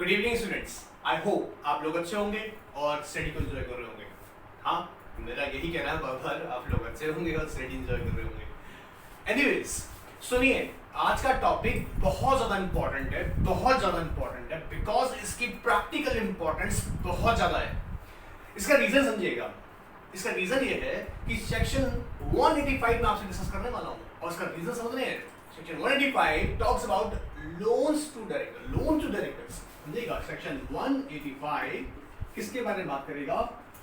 Good evening students, I hope आप लोग अच्छे होंगे और स्टडी को एंजॉय कर रहे होंगे। हाँ, मेरा यही कहना है, बार आप लोग अच्छे होंगे और स्टडी एंजॉय कर रहे होंगे। एनीवेज, सुनिए, आज का टॉपिक बहुत ज़्यादा इंपॉर्टेंट है, बिकॉज इसकी प्रैक्टिकल इंपॉर्टेंस बहुत ज़्यादा है। इसका रीज़न समझिएगा। इसका रीज़न ये है कि सेक्शन 185 में आपसे डिस्कस करने वाला हूँ और इसका रीज़न समझ रहे हैं। Section 185 talks about loans to director, loan to directors. समझिएगा, सेक्शन 185 किसके बारे में बात करेगा?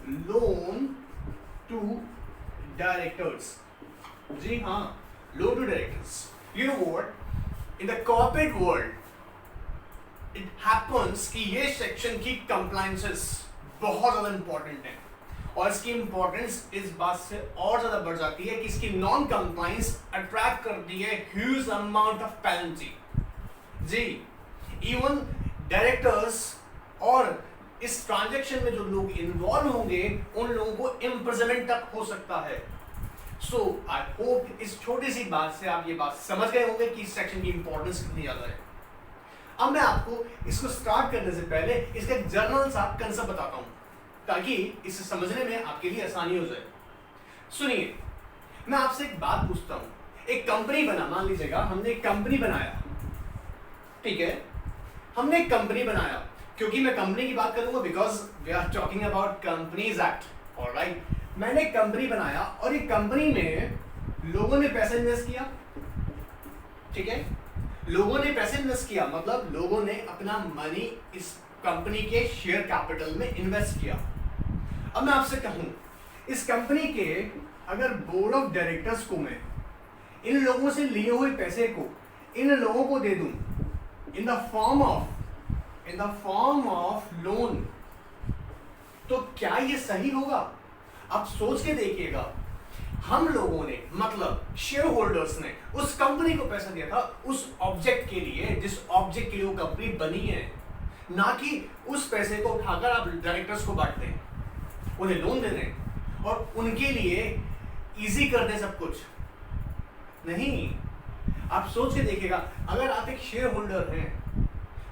Loan to directors. जी हाँ, loan to directors. You know what, in the corporate world it happens कि ये सेक्शन की कंप्लायंसेस बहुत ज्यादा इंपॉर्टेंट है और इसकी इंपॉर्टेंस इस बात से और ज्यादा बढ़ जाती है कि इसकी नॉन कंप्लायंस अट्रैक्ट करती है ह्यूज अमाउंट ऑफ पेनल्टी। जी, इवन डायरेक्टर्स और इस ट्रांजैक्शन में जो लोग इन्वॉल्व होंगे उन लोगों को इम्प्रिजनमेंट तक हो सकता है। सो आई होप इस छोटी सी बात से आप ये बात समझ गए होंगे कि इस सेक्शन की इंपॉर्टेंस कितनी ज्यादा है। अब मैं आपको इसको स्टार्ट करने से पहले इसका जर्नल सा कंसेप्ट बताता हूं ताकि इसे समझने में आपके लिए आसानी हो जाए। सुनिए, मैं आपसे एक बात पूछता हूं। एक कंपनी बना, मान लीजिएगा हमने एक कंपनी बनाया, ठीक है, हमने एक कंपनी बनाया। क्योंकि मैं कंपनी की बात करूंगा because we are talking about companies act. Alright, मैंने एक कंपनी बनाया और एक कंपनी में लोगों ने पैसे इन्वेस्ट किया। ठीक है, लोगों ने पैसे इन्वेस्ट किया मतलब लोगों ने अपना मनी इस कंपनी के शेयर कैपिटल में इन्वेस्ट किया। अब मैं आपसे कहूं, इस कंपनी के अगर बोर्ड ऑफ डायरेक्टर्स को मैं इन लोगों से लिए हुए पैसे को इन लोगों को दे दूं in the form of loan, तो क्या ये सही होगा? आप सोच के देखिएगा। हम लोगों ने मतलब शेयर होल्डर्स ने उस कंपनी को पैसा दिया था उस ऑब्जेक्ट के लिए जिस ऑब्जेक्ट के लिए वो कंपनी बनी है, ना कि उस पैसे को उठाकर आप डायरेक्टर्स को बांट दें, उन्हें लोन दे दें और उनके लिए इजी कर दें सब कुछ। नहीं, आप सोच के देखिएगा। अगर आप एक शेयर होल्डर हैं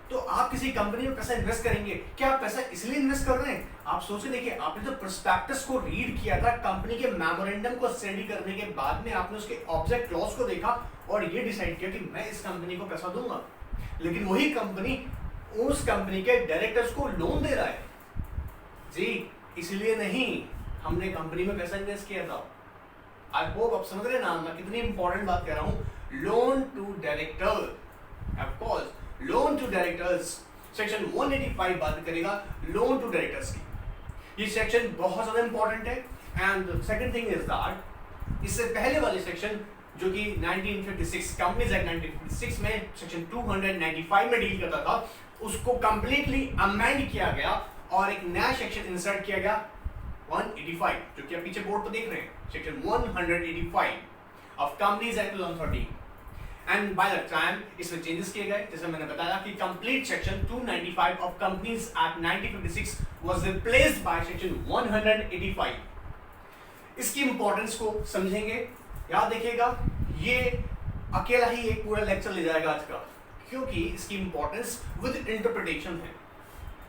तो आप किसी कंपनी में पैसा इन्वेस्ट करेंगे, क्या आप पैसा इसलिए इन्वेस्ट कर रहे हैं? आप सोच के देखिए, आपने जो प्रोस्पेक्टस को रीड किया था, कंपनी के मेमोरेंडम को स्टडी करने के बाद में आपने उसके ऑब्जेक्ट क्लॉज को देखा और ये डिसाइड किया कि मैं इस कंपनी को पैसा दूंगा। लेकिन वही कंपनी उस कंपनी के डायरेक्टर्स को लोन दे रहा है। जी, इसलिए नहीं हमने कंपनी में पैसा इन्वेस्ट किया था। आई होप आप समझ रहे हैं ना मैं कितनी इंपॉर्टेंट बात कह रहा हूं। Loan to director, of course loan to directors, section 185 बात करेगा लोन टू डायरेक्टर्स की। ये सेक्शन बहुत ज्यादा इंपॉर्टेंट है। And second thing is that इससे पहले वाले सेक्शन जो कि 1956 कंपनीज एक्ट 1956 में सेक्शन 295 में डील करता था, उसको कंप्लीटली अमेंड किया गया और एक नया सेक्शन इंसर्ट किया गया 185, जो कि आप पीछे बोर्ड पर देख रहे हैं, section 185 of companies act 2013। And by the time इसमें चेंजेस किए गए, जैसे मैंने बताया कि complete section 295 of companies act 1956 was replaced by section 185। इसकी इंपॉर्टेंस को समझेंगे, याद देखिएगा। ये अकेला ही एक पूरा लेक्चर ले जाएगा आज का, क्योंकि इसकी इंपॉर्टेंस विद इंटरप्रिटेशन है।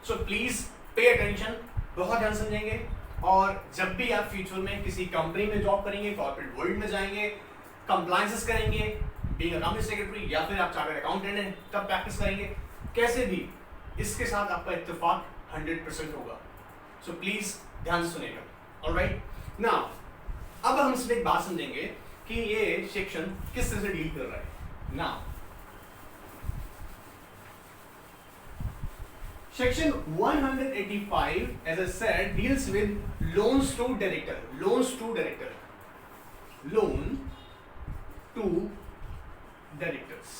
सो प्लीज पे अटेंशन, बहुत ध्यान समझेंगे। और जब भी आप फ्यूचर में किसी कंपनी में जॉब करेंगे, कॉर्पोरेट वर्ल्ड में जाएंगे, कंप्लायंसेस करेंगे, बीइंग अ कंपनी सेक्रेटरी या फिर आप चार्टर्ड अकाउंटेंट हैं, तब प्रैक्टिस करेंगे। कैसे भी इसके साथ आपका इत्तेफाक 100% होगा। सो प्लीज ध्यान से सुनिएगा। ऑलराइट, नाउ अब हम इसमें एक बात समझेंगे कि ये सेक्शन किस तरह से डील कर रहा है। Now Section 185, as I said, deals with loans to director. Loan to directors.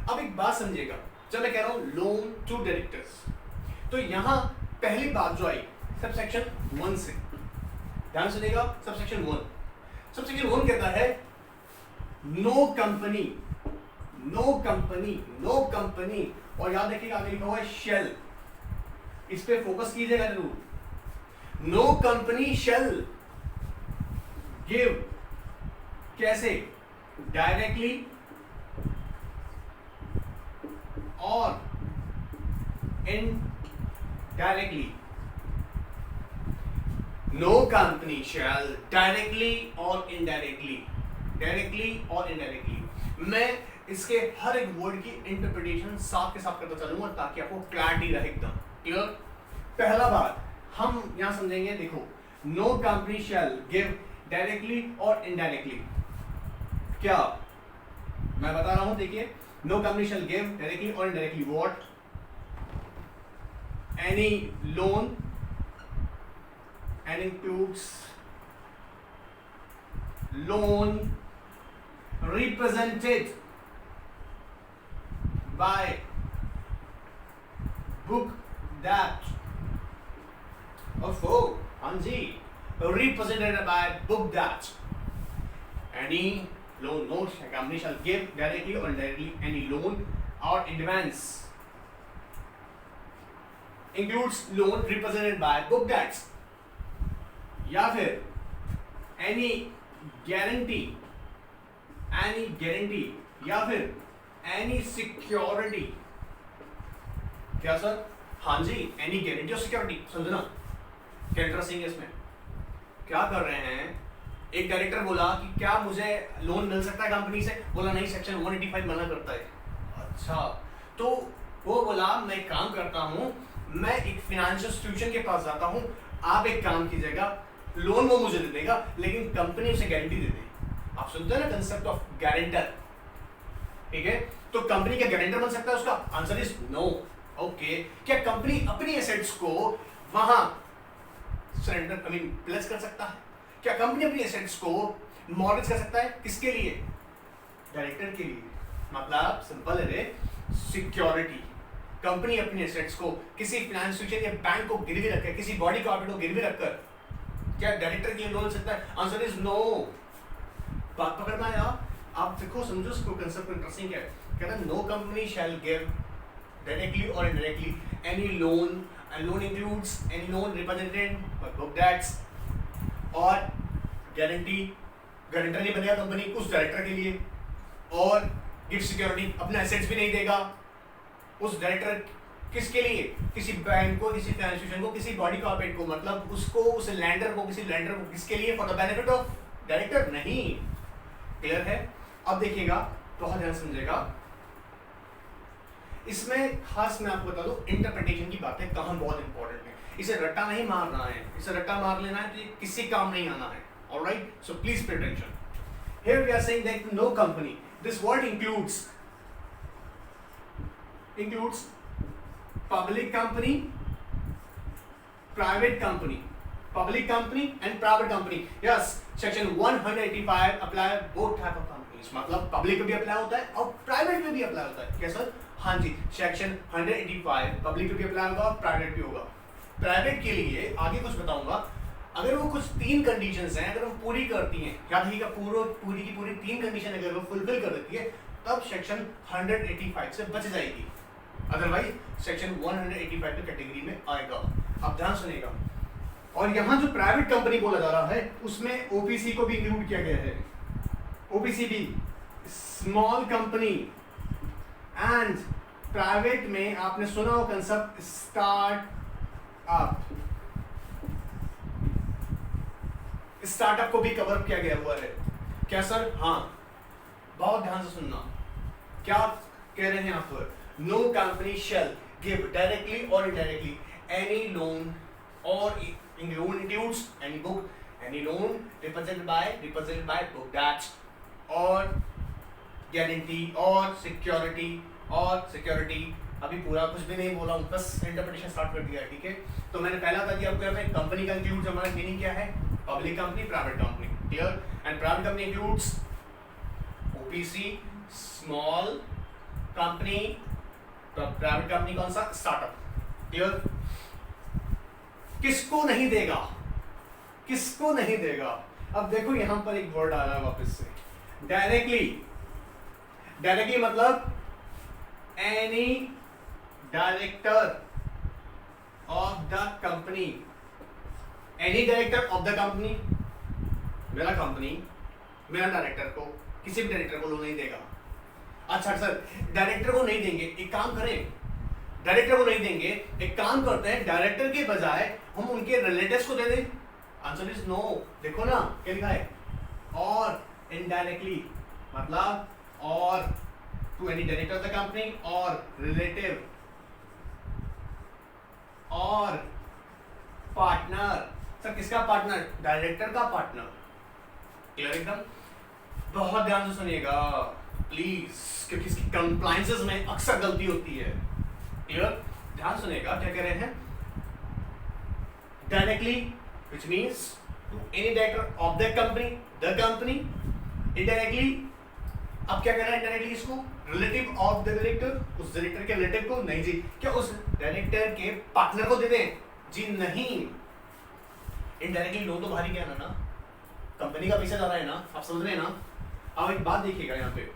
अब एक बात समझिएगा, जब मैं कह रहा हूं लोन टू डायरेक्टर्स, तो यहां पहली बात जो आई सबसेक्शन 1 से, ध्यान सुनिएगा। सबसेक्शन 1 कहता है नो कंपनी, और याद रखिएगा आगे लिखा हुआ है शेल, इस पे फोकस कीजिएगा जरूर। नो कंपनी शेल गिव, कैसे? डायरेक्टली और indirectly. No company shall directly or indirectly, मैं इसके हर एक वर्ड की इंटरप्रिटेशन साफ के साथ करता चलूंगा ताकि आपको क्लैरिटी रहे एकदम क्लियर। पहला बात हम यहां समझेंगे, देखो no company shall give directly और इनडायरेक्टली, क्या मैं बता रहा हूं, देखिए no company shall give directly और indirectly what, any loan and includes loan represented by book that हाँ जी, represented by book that any loan note a company shall give directly or indirectly any loan or advance includes loan represented by book debts, या फिर any guarantee या फिर any security, क्या sir, हाँ जी, any guarantee और security, समझना क्या interesting है इसमें। क्या कर रहे हैं, एक डायरेक्टर बोला कि क्या मुझे लोन मिल सकता है कंपनी से, बोला नहीं सेक्शन 185 मना करता है। अच्छा, तो वो बोला मैं काम करता हूं, मैं एक फाइनेंशियल इंस्टीट्यूशन के पास जाता हूं, आप एक काम कीजिएगा, लोन वो मुझे दे देगा लेकिन कंपनी उसे गारंटी दे देगी। आप सुनते हैं ना कंसेप्ट ऑफ गारंटर, ठीक है, तो कंपनी का गारंटर बन सकता है उसका, आंसर इज नो। ओके, क्या कंपनी अपनी एसेट्स को वहां सरेंडर प्लेस कर सकता है, क्या कंपनी अपनी एसेट्स को मॉर्गेज कर सकता है, किसके लिए, डायरेक्टर के लिए, मतलब सिंपल है रे, सिक्योरिटी। कंपनी अपनी एसेट्स को किसी फाइनेंस इंस्टीट्यूशन या बैंक को गिरवी रखकर, किसी बॉडी कैपिटल को गिरवी रखकर क्या डायरेक्टर की लोन सकता है, आंसर इज नो। बात पकड़ना है आप देखो, समझो इसको, कंसेप्ट इंटरेस्टिंग है। कहता है no company shall give directly और indirectly any loan, and loan includes any loan represented by book debts, और गारंटी, गारंटर नहीं बनेगा कंपनी उस डायरेक्टर के लिए, और गिव सिक्योरिटी, अपने एसेट्स भी नहीं देगा उस डायरेक्टर, किसके लिए, किसी बैंक को, किसी फाइनेंस इंस्टीट्यूशन को, किसी बॉडी कॉर्पोरेट को, मतलब उसको, उस लैंडर को, किसी लैंडर को, किसके लिए, for the benefit of director, नहीं। क्लियर है। अब देखिएगा, बहुत ध्यान समझेगा, इसमें खास मैं आपको बता दूं इंटरप्रिटेशन की बातें कहां बहुत इंपॉर्टेंट है। इसे रट्टा नहीं मारना है, इसे रट्टा मार लेना है तो ये किसी काम नहीं आना है। Alright, so please pay attention. Here we are saying that no company, this word includes public company, private company, public company and private company. Yes, section 185 apply both type of companies, मतलब public पे भी apply होता है और private पे भी apply होता है। क्या सर? हाँ जी, सेक्शन 185 पब्लिक पे भी अप्लाई होगा और प्राइवेट भी होगा। प्राइवेट के लिए आगे कुछ बताऊंगा, अगर वो कुछ 3 कंडीशंस हैं, अगर वो पूरी करती हैं, याद रखिएगा पूरी की पूरी 3 कंडीशन अगर वो फुलफिल कर देती है तब सेक्शन 185 से बच जाएगी, अदरवाइज सेक्शन 185 की कैटेगरी में आएगा। अब ध्यान सुनिएगा, और यहाँ जो प्राइवेट कंपनी बोला जा रहा है उसमें ओपीसी को भी इंक्लूड किया गया है। ओपीसी भी स्मॉल कंपनी, एंड प्राइवेट में आपने सुना हो कंसेप्ट स्टार्टअप को भी कवर किया गया हुआ है। क्या सर? हाँ, बहुत ध्यान से सुनना, क्या कह रहे हैं यहाँ पर, no company shall give directly और इनडायरेक्टली एनी लोन और loan includes any book, any loan represented by book that's, और गारंटी और सिक्योरिटी अभी पूरा कुछ भी नहीं बोला हूँ, बस इंटरप्रिटेशन स्टार्ट कर दिया है, ठीक है। तो मैंने पहला बता दिया आपको, कंपनी का इंक्लूड्स हमारा मीनिंग क्या है, public company, private company, clear. And private company includes OPC small company, private company कौन सा, स्टार्टअप, क्लियर। किसको नहीं देगा, अब देखो यहां पर एक वर्ड आ रहा है वापस से, डायरेक्टली मतलब any director of the company, मेरा डायरेक्टर को, किसी भी डायरेक्टर को लोन नहीं देगा। अच्छा सर, डायरेक्टर को नहीं देंगे, एक काम करें, डायरेक्टर को नहीं देंगे, एक काम करते हैं डायरेक्टर के बजाय हम उनके रिलेटिव्स को दे दें। Answer is no. देखो ना क्या लिखा है, और इनडायरेक्टली मतलब और to any director of the company और रिलेटिव और पार्टनर। सर किसका पार्टनर? डायरेक्टर का पार्टनर। क्लियर एकदम? बहुत ध्यान से सुनिएगा प्लीज, क्योंकि इसकी कंप्लायंसेस में अक्सर गलती होती है। क्लियर? ध्यान सुनिएगा क्या कह रहे हैं। Directly which means to any director of the company. Indirectly अब क्या कह रहा है इनडायरेक्टली इसको? रिलेटिव ऑफ द डायरेक्टर, उस डायरेक्टर के रिलेटिव को नहीं जी, क्या उस डायरेक्टर के पार्टनर को दे दें? जी नहीं। इनडायरेक्टली लोन तो भारी क्या ना, कंपनी का पैसा जा रहा है ना, आप समझ रहे हैं ना। अब एक बात देखिएगा यहाँ पे,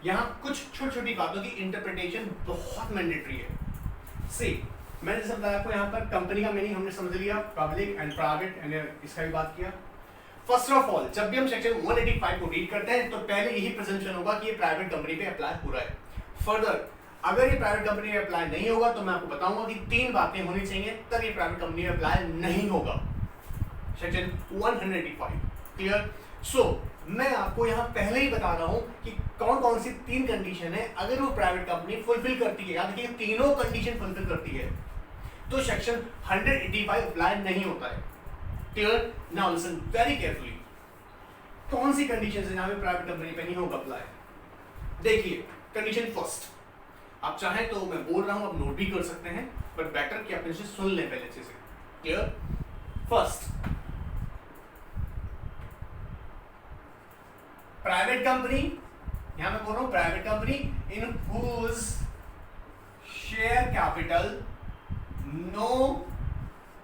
यहाँ कुछ छोटी छोटी बातों की इंटरप्रिटेशन बहुत मैंडेटरी है। सी मैंने जैसे बताया आपको, यहाँ पर कंपनी का मीनिंग हमने समझ लिया, पब्लिक एंड प्राइवेट, एंड इसका भी बात किया। फर्स्ट ऑफ ऑल जब भी हम सेक्शन 185 को रीड करते हैं तो पहले यही प्रेजेंटेशन होगा कि ये प्राइवेट कंपनी पे अप्लाई हो रहा है। फर्दर अगर ये प्राइवेट कंपनी में अप्लाई नहीं होगा तो मैं आपको बताऊंगा कि 3 बातें होनी चाहिए तब ये प्राइवेट कंपनी में अप्लाई नहीं होगा। Section 185 clear? सो मैं आपको यहाँ पहले ही बता रहा हूँ कि कौन कौन सी 3 कंडीशन है अगर वो प्राइवेट कंपनी फुलफिल करती है। याद रखिए तीनों कंडीशन फुलफिल करती है तो सेक्शन 185 अप्लाई नहीं होता है। Clear? Now listen very carefully, कौन सी कंडीशन है जहां पे प्राइवेट कंपनी पे नहीं होगा अप्लाई? देखिए कंडीशन फर्स्ट, आप चाहें तो मैं बोल रहा हूं, आप नोट भी कर सकते हैं, बट बेटर कि आप इसे सुन लें पहले अच्छे से। क्लियर? फर्स्ट, प्राइवेट कंपनी, यहां मैं बोल रहा हूं private company in whose share capital no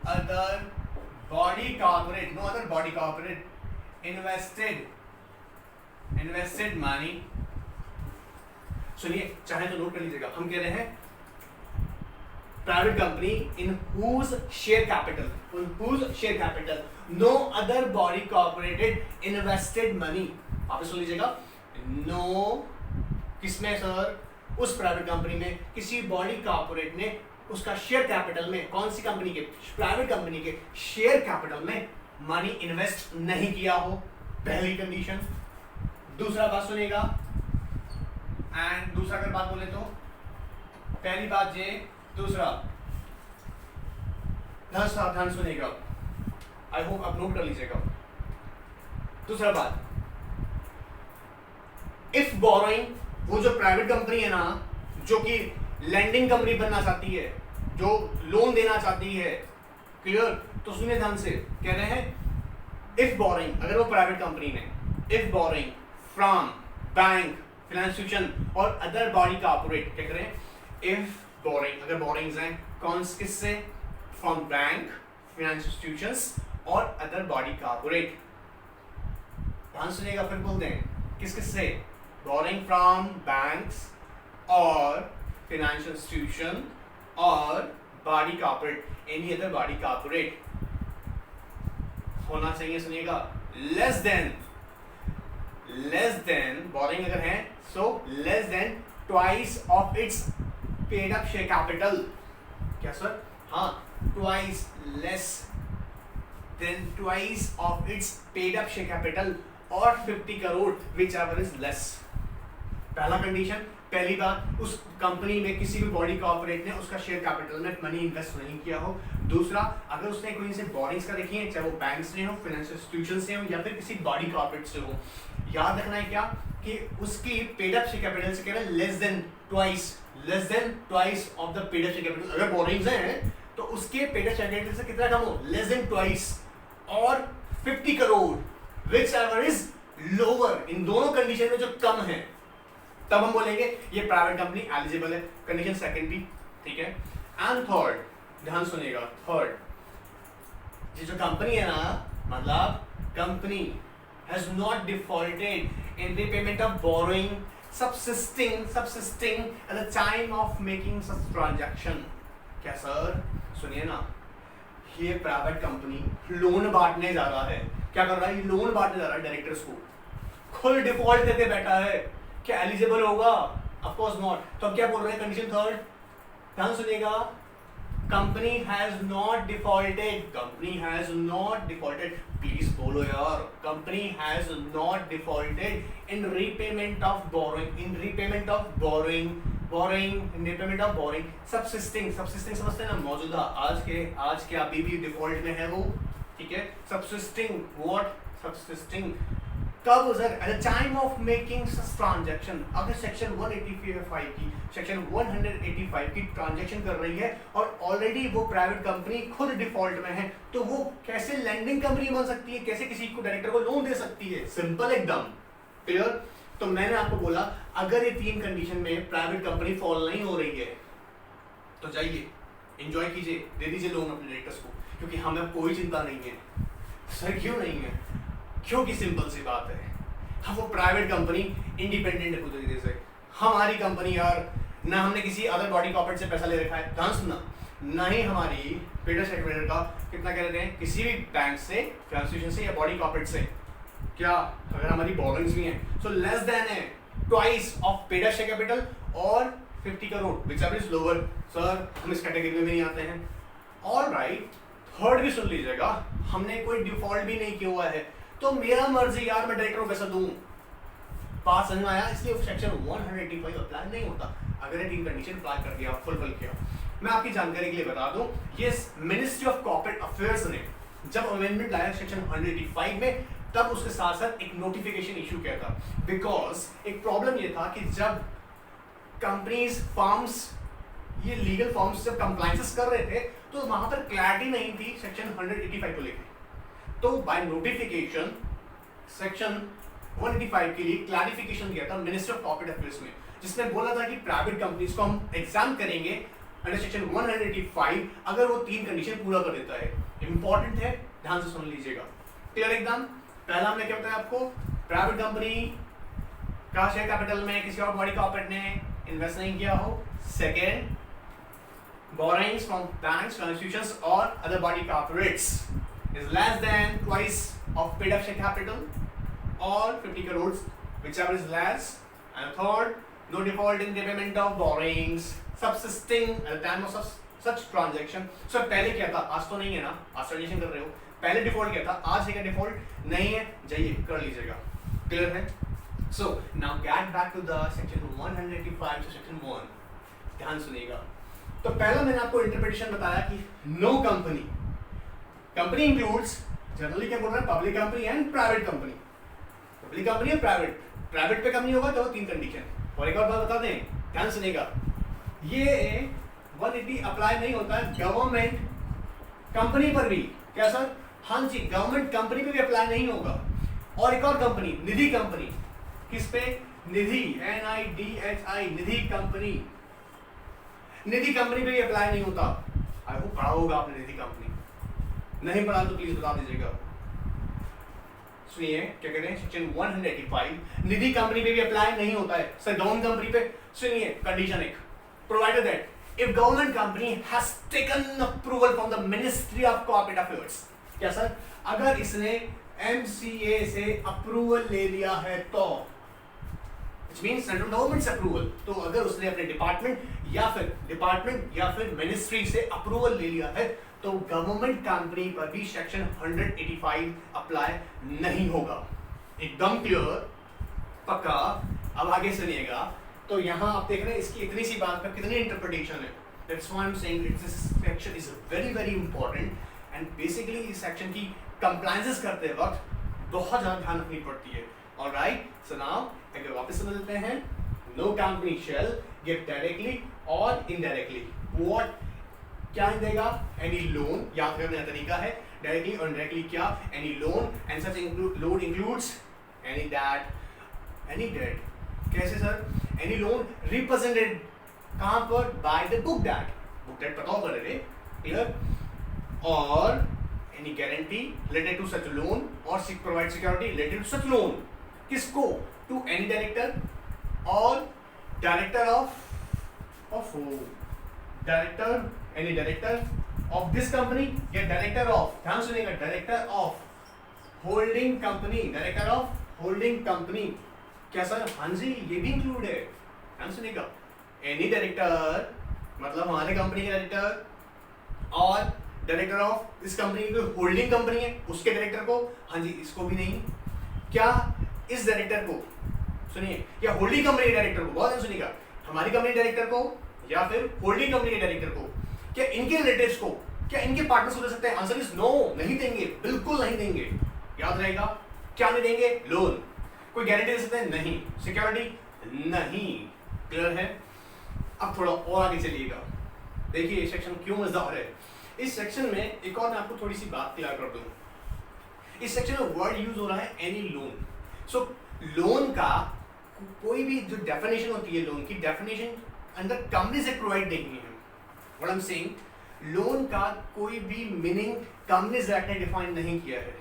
other body corporate invested money. सुनिए, चाहे तो नोट कर लीजिएगा, हम कह रहे हैं private company in whose share capital no other body corporated invested money. आप सुन लीजिएगा, नो किसमें सर? उस प्राइवेट कंपनी में किसी बॉडी कॉर्पोरेट ने उसका शेयर कैपिटल में, कौन सी कंपनी के? प्राइवेट कंपनी के शेयर कैपिटल में मनी इन्वेस्ट नहीं किया हो, पहली कंडीशन। दूसरा बात सुनिएगा, एंड दूसरा अगर बात बोले तो पहली बात ये, दूसरा ध्यान सुनिएगा, आई होप आप नोट कर लीजिएगा। दूसरा बात, इफ बोरोइंग, वो जो प्राइवेट कंपनी है ना जो कि लैंडिंग कंपनी बनना चाहती है, जो लोन देना चाहती है, क्लियर? तो सुनिए ध्यान से, कह रहे हैं इफ बोरोइंग, अगर वो प्राइवेट कंपनी ने if borrowing from bank, financial और अदर बॉडी कॉर्पोरेट, क्या करें? इफ बोरोइंग, अगर बोरोइंग्स हैं कौन किससे? फ्रॉम बैंक, फाइनेंशियल इंस्टीट्यूशंस और अदर बॉडी कॉर्पोरेट। ध्यान सुनिएगा, फिर बोल दें किस से? बोरोइंग फ्रॉम बैंक्स और फाइनेंशियल इंस्टीट्यूशन और body corporate, any other body corporate होना चाहिए। सुनिएगा, लेस देन बोरोइंग अगर है so less than twice of its paid up share capital. क्या सर? हाँ, twice, less than twice of its paid up share capital और 50 crore whichever is less. पहला condition, पहली बात, उस कंपनी में किसी भी बॉडी कॉर्पोरेट ने उसका शेयर कैपिटल में मनी इन्वेस्ट नहीं किया हो। दूसरा, अगर उसने कोई से बोरिंग्स का देखी है, चाहे वो बैंक से हो, फाइनेंशियल इंस्टीट्यूशन से हो या फिर किसी बॉडी कॉर्पोरेट से हो, याद रखना है क्या कि उसकी पेड अप शेयर कैपिटल से कह रहे हैं less than twice of the paid up share capital. अगर बोरिंग्स हैं तो उसके पेड अप शेयर कैपिटल से कितना कम हो? लेस देन ट्वाइस और 50 crore whichever is lower. इन दोनों कंडीशन में जो कम है तब हम बोलेंगे ये प्राइवेट कंपनी एलिजिबल है। कंडीशन सेकंड भी ठीक है। एंड थर्ड, ध्यान सुनिएगा, थर्ड, ये जो कंपनी है ना, मतलब company has not defaulted in repayment of borrowing subsisting at the time of making such transaction। क्या सर? सुनिए ना, ये प्राइवेट कंपनी लोन बांटने जा रहा है। क्या कर रहा है? लोन बांटने जा रहा है डायरेक्टर्स को, खुद डिफॉल्ट करके बैठा है, क्या एलिजिबल होगा? Of course not. तो अब क्या बोल रहे हैं? कंडीशन थर्ड, ध्यान सुनिएगा, company has not defaulted, company has not defaulted, please बोलो यार, company has not defaulted in repayment of borrowing, in repayment of borrowing, borrowing in repayment of borrowing, subsisting, subsisting समझते हैं ना, मौजूदा, आज के अभी भी डिफॉल्ट में है वो, ठीक है, सबसिस्टिंग, व्हाट सबसिस्टिंग, कब sir, at the time of making such transaction, अगर सेक्शन 185 की, सेक्शन 185 की ट्रांजैक्शन कर रही है और ऑलरेडी वो प्राइवेट कंपनी खुद डिफॉल्ट में है, तो वो कैसे लैंडिंग कंपनी बन सकती है, कैसे किसी को डायरेक्टर को लोन दे सकती है? सिंपल एकदम, क्लियर। तो मैंने आपको बोला अगर ये 3 कंडीशन में प्राइवेट कंपनी फॉल नहीं हो रही है तो जाइए एंजॉय कीजिए, दे दीजिए लोन अपने डायरेक्टर्स को, क्योंकि हमें कोई चिंता नहीं है। सर क्यों नहीं है? क्योंकि सिंपल सी बात है, हम वो प्राइवेट कंपनी इंडिपेंडेंट है पूरी तरीके से, हमारी कंपनी यार, ना हमने किसी अदर बॉडी कॉर्पोरेट से पैसा ले रखा है, ध्यान सुनना, ना ही हमारी पेडर सेक्रेटरी का कितना कह रहे हैं किसी भी बैंक से, ट्रांसमिशन से या बॉडी कॉर्पोरेट से, क्या अगर हमारी बोरोइंग्स भी हैं सो लेस देन है twice of paid up share capital और 50 crore whichever is lower, sir हम इस कैटेगरी में भी नहीं आते हैं। ऑलराइट, थर्ड भी सुन लीजिएगा, हमने कोई डिफॉल्ट भी नहीं किया हुआ है, तो मेरा मर्जी यार मैं डायरेक्टर को पैसा दूं, पास समझ में आया, इसलिए सेक्शन 185 अप्लाई नहीं होता अगर ये 3 कंडीशन अप्लाई कर दिया, फुलफिल किया। मैं आपकी जानकारी के लिए बता दूं, ये मिनिस्ट्री ऑफ कॉर्पोरेट अफेयर्स ने जब अमेंडमेंट लाया सेक्शन 185 में, तब उसके साथ साथ एक नोटिफिकेशन इशू किया था, बिकॉज एक प्रॉब्लम ये था कि जब कंपनीज, फर्म्स, ये लीगल फर्म्स जब कंप्लायंसेस कर रहे थे तो वहां पर क्लैरिटी नहीं थी सेक्शन 185 को लेकर, तो बाय नोटिफिकेशन सेक्शन 185 के लिए क्लैरिफिकेशन दिया था मिनिस्टर ऑफ कॉर्पोरेट अफेयर्स में, जिसमें बोला था कि प्राइवेट कंपनीज को हम एग्जाम करेंगे अंडर सेक्शन 185 अगर वो 3 कंडीशन पूरा कर देता है। इंपॉर्टेंट है, ध्यान से सुन लीजिएगा, क्लियर एकदम। पहला हमने क्या बताया आपको, प्राइवेट कंपनी का शेयर कैपिटल में किसी और बॉडी कॉर्पोरेट ने इन्वेस्ट नहीं किया हो। Second, borrowings from banks, institutions or other body corporates is less than twice of paid up share capital or 50 crores, whichever is less. And third, no default in repayment of borrowings subsisting at the time of such transaction. So पहले क्या था, आज तो नहीं है ना, आज transaction कर रहे हो, पहले डिफॉल्ट क्या था, आज है क्या डिफॉल्ट नहीं है, जाइए कर लीजिएगा, क्लियर है। So now get back to the section 185 to section 1, ध्यान सुनिएगा। तो पहला मैंने आपको इंटरप्रिटेशन बताया कि no company, company includes, generally क्या बोल रहा है, public company and private company, public company और प्राइवेट, प्राइवेट पे कंपनी होगा तो 3 कंडीशन। और एक और बात बता दें, ध्यान सुनिएगा, ये 180 अप्लाई नहीं होता है गवर्नमेंट कंपनी पर भी। क्या सर? हाँ जी, गवर्नमेंट कंपनी पे भी अप्लाई नहीं होगा। और एक और कंपनी, निधि कंपनी, किस पे? निधि, NIDHI, निधि कंपनी, निधि कंपनी पे भी अप्लाई नहीं होता। आई होप पढ़ा होगा आपने निधि कंपनी, नहीं पढ़ा तो प्लीज बता दीजिएगा। सुनिए क्या कहते हैं, सेक्शन 185 निधि कंपनी पे भी अप्लाई नहीं होता है सर, गवर्नमेंट कंपनी पे। सुनिए कंडीशन एक, provided that if government company has taken approval from the ministry of corporate affairs. क्या सर? अगर इसने MCA से अप्रूवल ले लिया है तो which means सेंट्रल गवर्नमेंट से अप्रूवल, तो अगर उसने अपने डिपार्टमेंट या फिर मिनिस्ट्री से अप्रूवल ले लिया है तो गवर्नमेंट कंपनी पर भी सेक्शन 185 अप्लाई नहीं होगा। एकदम क्लियर, पक्का। अब आगे सुनिएगा, तो यहां आप देख रहे हैं इसकी इतनी सी बात पर कितनी इंटरप्रिटेशन है। That's why I am saying this section is very very important and basically इस सेक्शन की कंप्लायंसेस करते वक्त बहुत ज्यादा ध्यान रखनी पड़ती है। ऑलराइट, सो नाउ अगर वापस समझ लेते हैं, no company shall give directly और इनडायरेक्टली व्हाट, क्या देगा? एनी लोन, या फिर नया तरीका है डायरेक्टली और इनडायरेक्टली क्या? Any loan and such loan includes any debt. कैसे सर? एनी लोन रिप्रेजेंटेड कहां पर? बाय द बुक डेट पता होगा रे, क्लियर। और any guarantee related to such loan और provide security related to such loan. किसको? टू एनी डायरेक्टर और director of any director of this company या डायरेक्टर ऑफ, ध्यान सुनिएगा, director of holding company, director of holding company. क्या sir? हाँ जी, ये भी इंक्लूड है, ध्यान सुनिएगा। एनी डायरेक्टर मतलब हमारे कंपनी के डायरेक्टर और डायरेक्टर ऑफ इस कंपनी की होल्डिंग कंपनी है उसके डायरेक्टर को, हाँ जी इसको भी नहीं, क्या इस डायरेक्टर को सुनिए, या होल्डिंग कंपनी के डायरेक्टर को, बहुत ध्यान सुनिएगा, हमारी कंपनी डायरेक्टर को या फिर होल्डिंग कंपनी के डायरेक्टर को, क्या इनके रिलेटिव्स को, क्या इनके पार्टनर्स को दे सकते हैं? आंसर इज नो, नहीं देंगे, बिल्कुल नहीं देंगे। याद रहेगा, क्या नहीं देंगे? लोन। कोई गारंटी दे सकते हैं? नहीं। सिक्योरिटी? नहीं। क्लियर है? अब थोड़ा और आगे चलिएगा, देखिए ये सेक्शन क्यों मजेदार है। इस सेक्शन में एक और मैं आपको थोड़ी सी बात क्लियर कर दूं। इस सेक्शन में वर्ड यूज हो रहा है एनी लोन। सो लोन का कोई भी जो डेफिनेशन होती है, लोन की डेफिनेशन अंडर कंपनी से प्रोवाइड नहीं है। What I am saying, loan का कोई भी मीनिंग कंपनीज एक्ट ने डिफाइन नहीं किया है।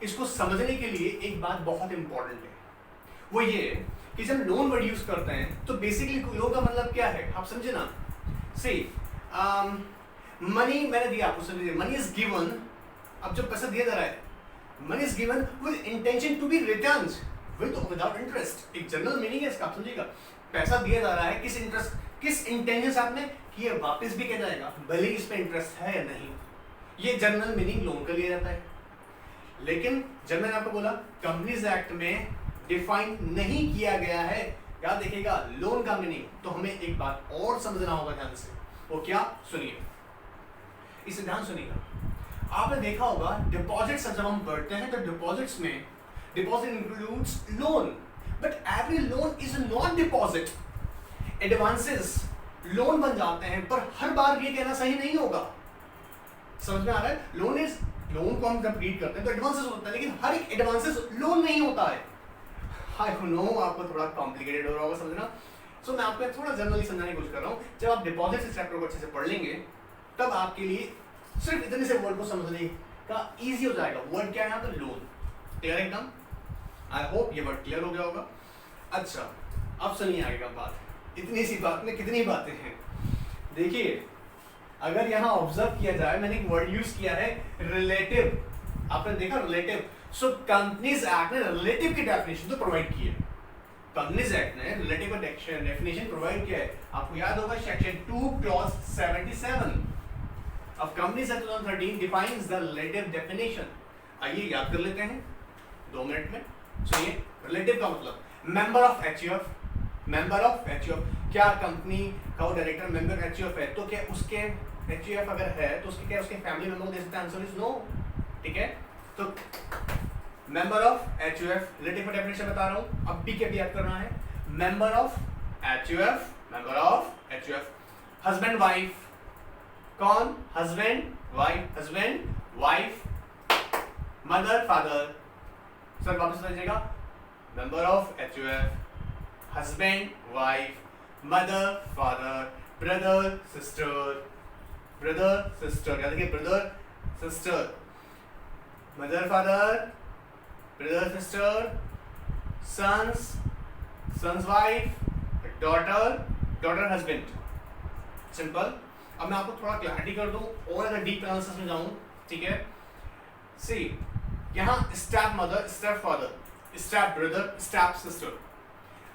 इसको समझने के लिए एक बात बहुत इंपॉर्टेंट है, वो ये कि जब लोन वर्ड यूज करते हैं तो बेसिकली लोन का मतलब क्या है, आप समझे ना। सी मनी मैंने दिया आपको, समझिए मनी इज गिवन। अब जब पैसा दिया जा रहा है, money is given with intention to be returned with और विदाउट इंटरेस्ट। एक जनरल मीनिंग है इसका, आप समझिएगा। पैसा दिया जा रहा है किस इंटरेस्ट, किस इंटेंशन से आपने कि ये वापस भी किया जाएगा, भले इस पे इंटरेस्ट है या नहीं। ये जनरल मीनिंग लोन का लिया जाता है। लेकिन जब मैंने आपको बोला कंपनीज एक्ट में डिफाइन नहीं किया गया है, याद देखिएगा लोन का मीनिंग, तो हमें एक बात और समझना होगा ध्यान से। वो क्या? सुनिए, इसे ध्यान सुनिएगा। आपने देखा होगा डिपॉजिट्स जब हम पढ़ते हैं तो डिपॉजिट्स में deposit includes loan, but every loan is not deposit. Advances loan बन जाते हैं, पर हर बार ये कहना सही नहीं होगा। समझ में आ रहा है? लोन को हम जब रीड करते हैं तो एडवांसेस होता है, लेकिन हर एक एडवांसेस लोन नहीं होता है। आई नो आपको थोड़ा कॉम्प्लिकेटेड हो रहा होगा समझना। सो मैं आपको थोड़ा जनरली समझाने की कोशिश कर रहा हूँ। जब आप डिपॉजिट इस चैप्टर को अच्छे से पढ़ लेंगे तब आपके लिए सिर्फ इतने से वर्ड को समझने का इजी हो जाएगा। वर्ड क्या है यहाँ पर? लोन। क्लियर एकदम? आई होप ये वर्ड क्लियर हो गया होगा। अच्छा, अब सुनिए आगे का बात। इतनी सी बात में कितनी बातें हैं। देखिए, अगर यहाँ ऑब्जर्व किया जाए, मैंने एक वर्ड यूज किया है रिलेटिव। आपने देखा रिलेटिव। सो कंपनीज एक्ट ने रिलेटिव की डेफिनेशन तो प्रोवाइड की है। कंपनीज एक्ट ने रिलेटिव का डेफिनेशन प्रोवाइड किया है। आपको याद होगा section 2 clause 77 of Companies Act 2013 defines the relative definition। आइए याद कर लेते हैं 2 मिनट में। सुनिए, रिलेटिव का मतलब member of HUF. Member of HUF, क्या कंपनी का वो डायरेक्टर मेंबर एचयूएफ है तो क्या उसके एचयूएफ अगर है तो उसके क्या उसके फैमिली मेंबर को दे सकता है? Answer is no. ठीक है, तो मेंबर ऑफ एचयूएफ रिलेटिव का डेफिनेशन बता रहा हूं। अब भी क्या याद करना है? Member of HUF, member of HUF, husband wife. कौन? Husband wife, husband wife, mother father. Sir वापस समझिएगा, member of HUF, husband wife, mother father, brother sister. Brother sister, याद रखिए brother sister, mother father, brother sister, sons, sons wife, daughter, daughter husband. Simple. अब मैं आपको थोड़ा clarity कर दूं और अगर डीप एनालिसिस में जाऊं, ठीक है। सी, यहाँ step mother, step father, step brother, step sister,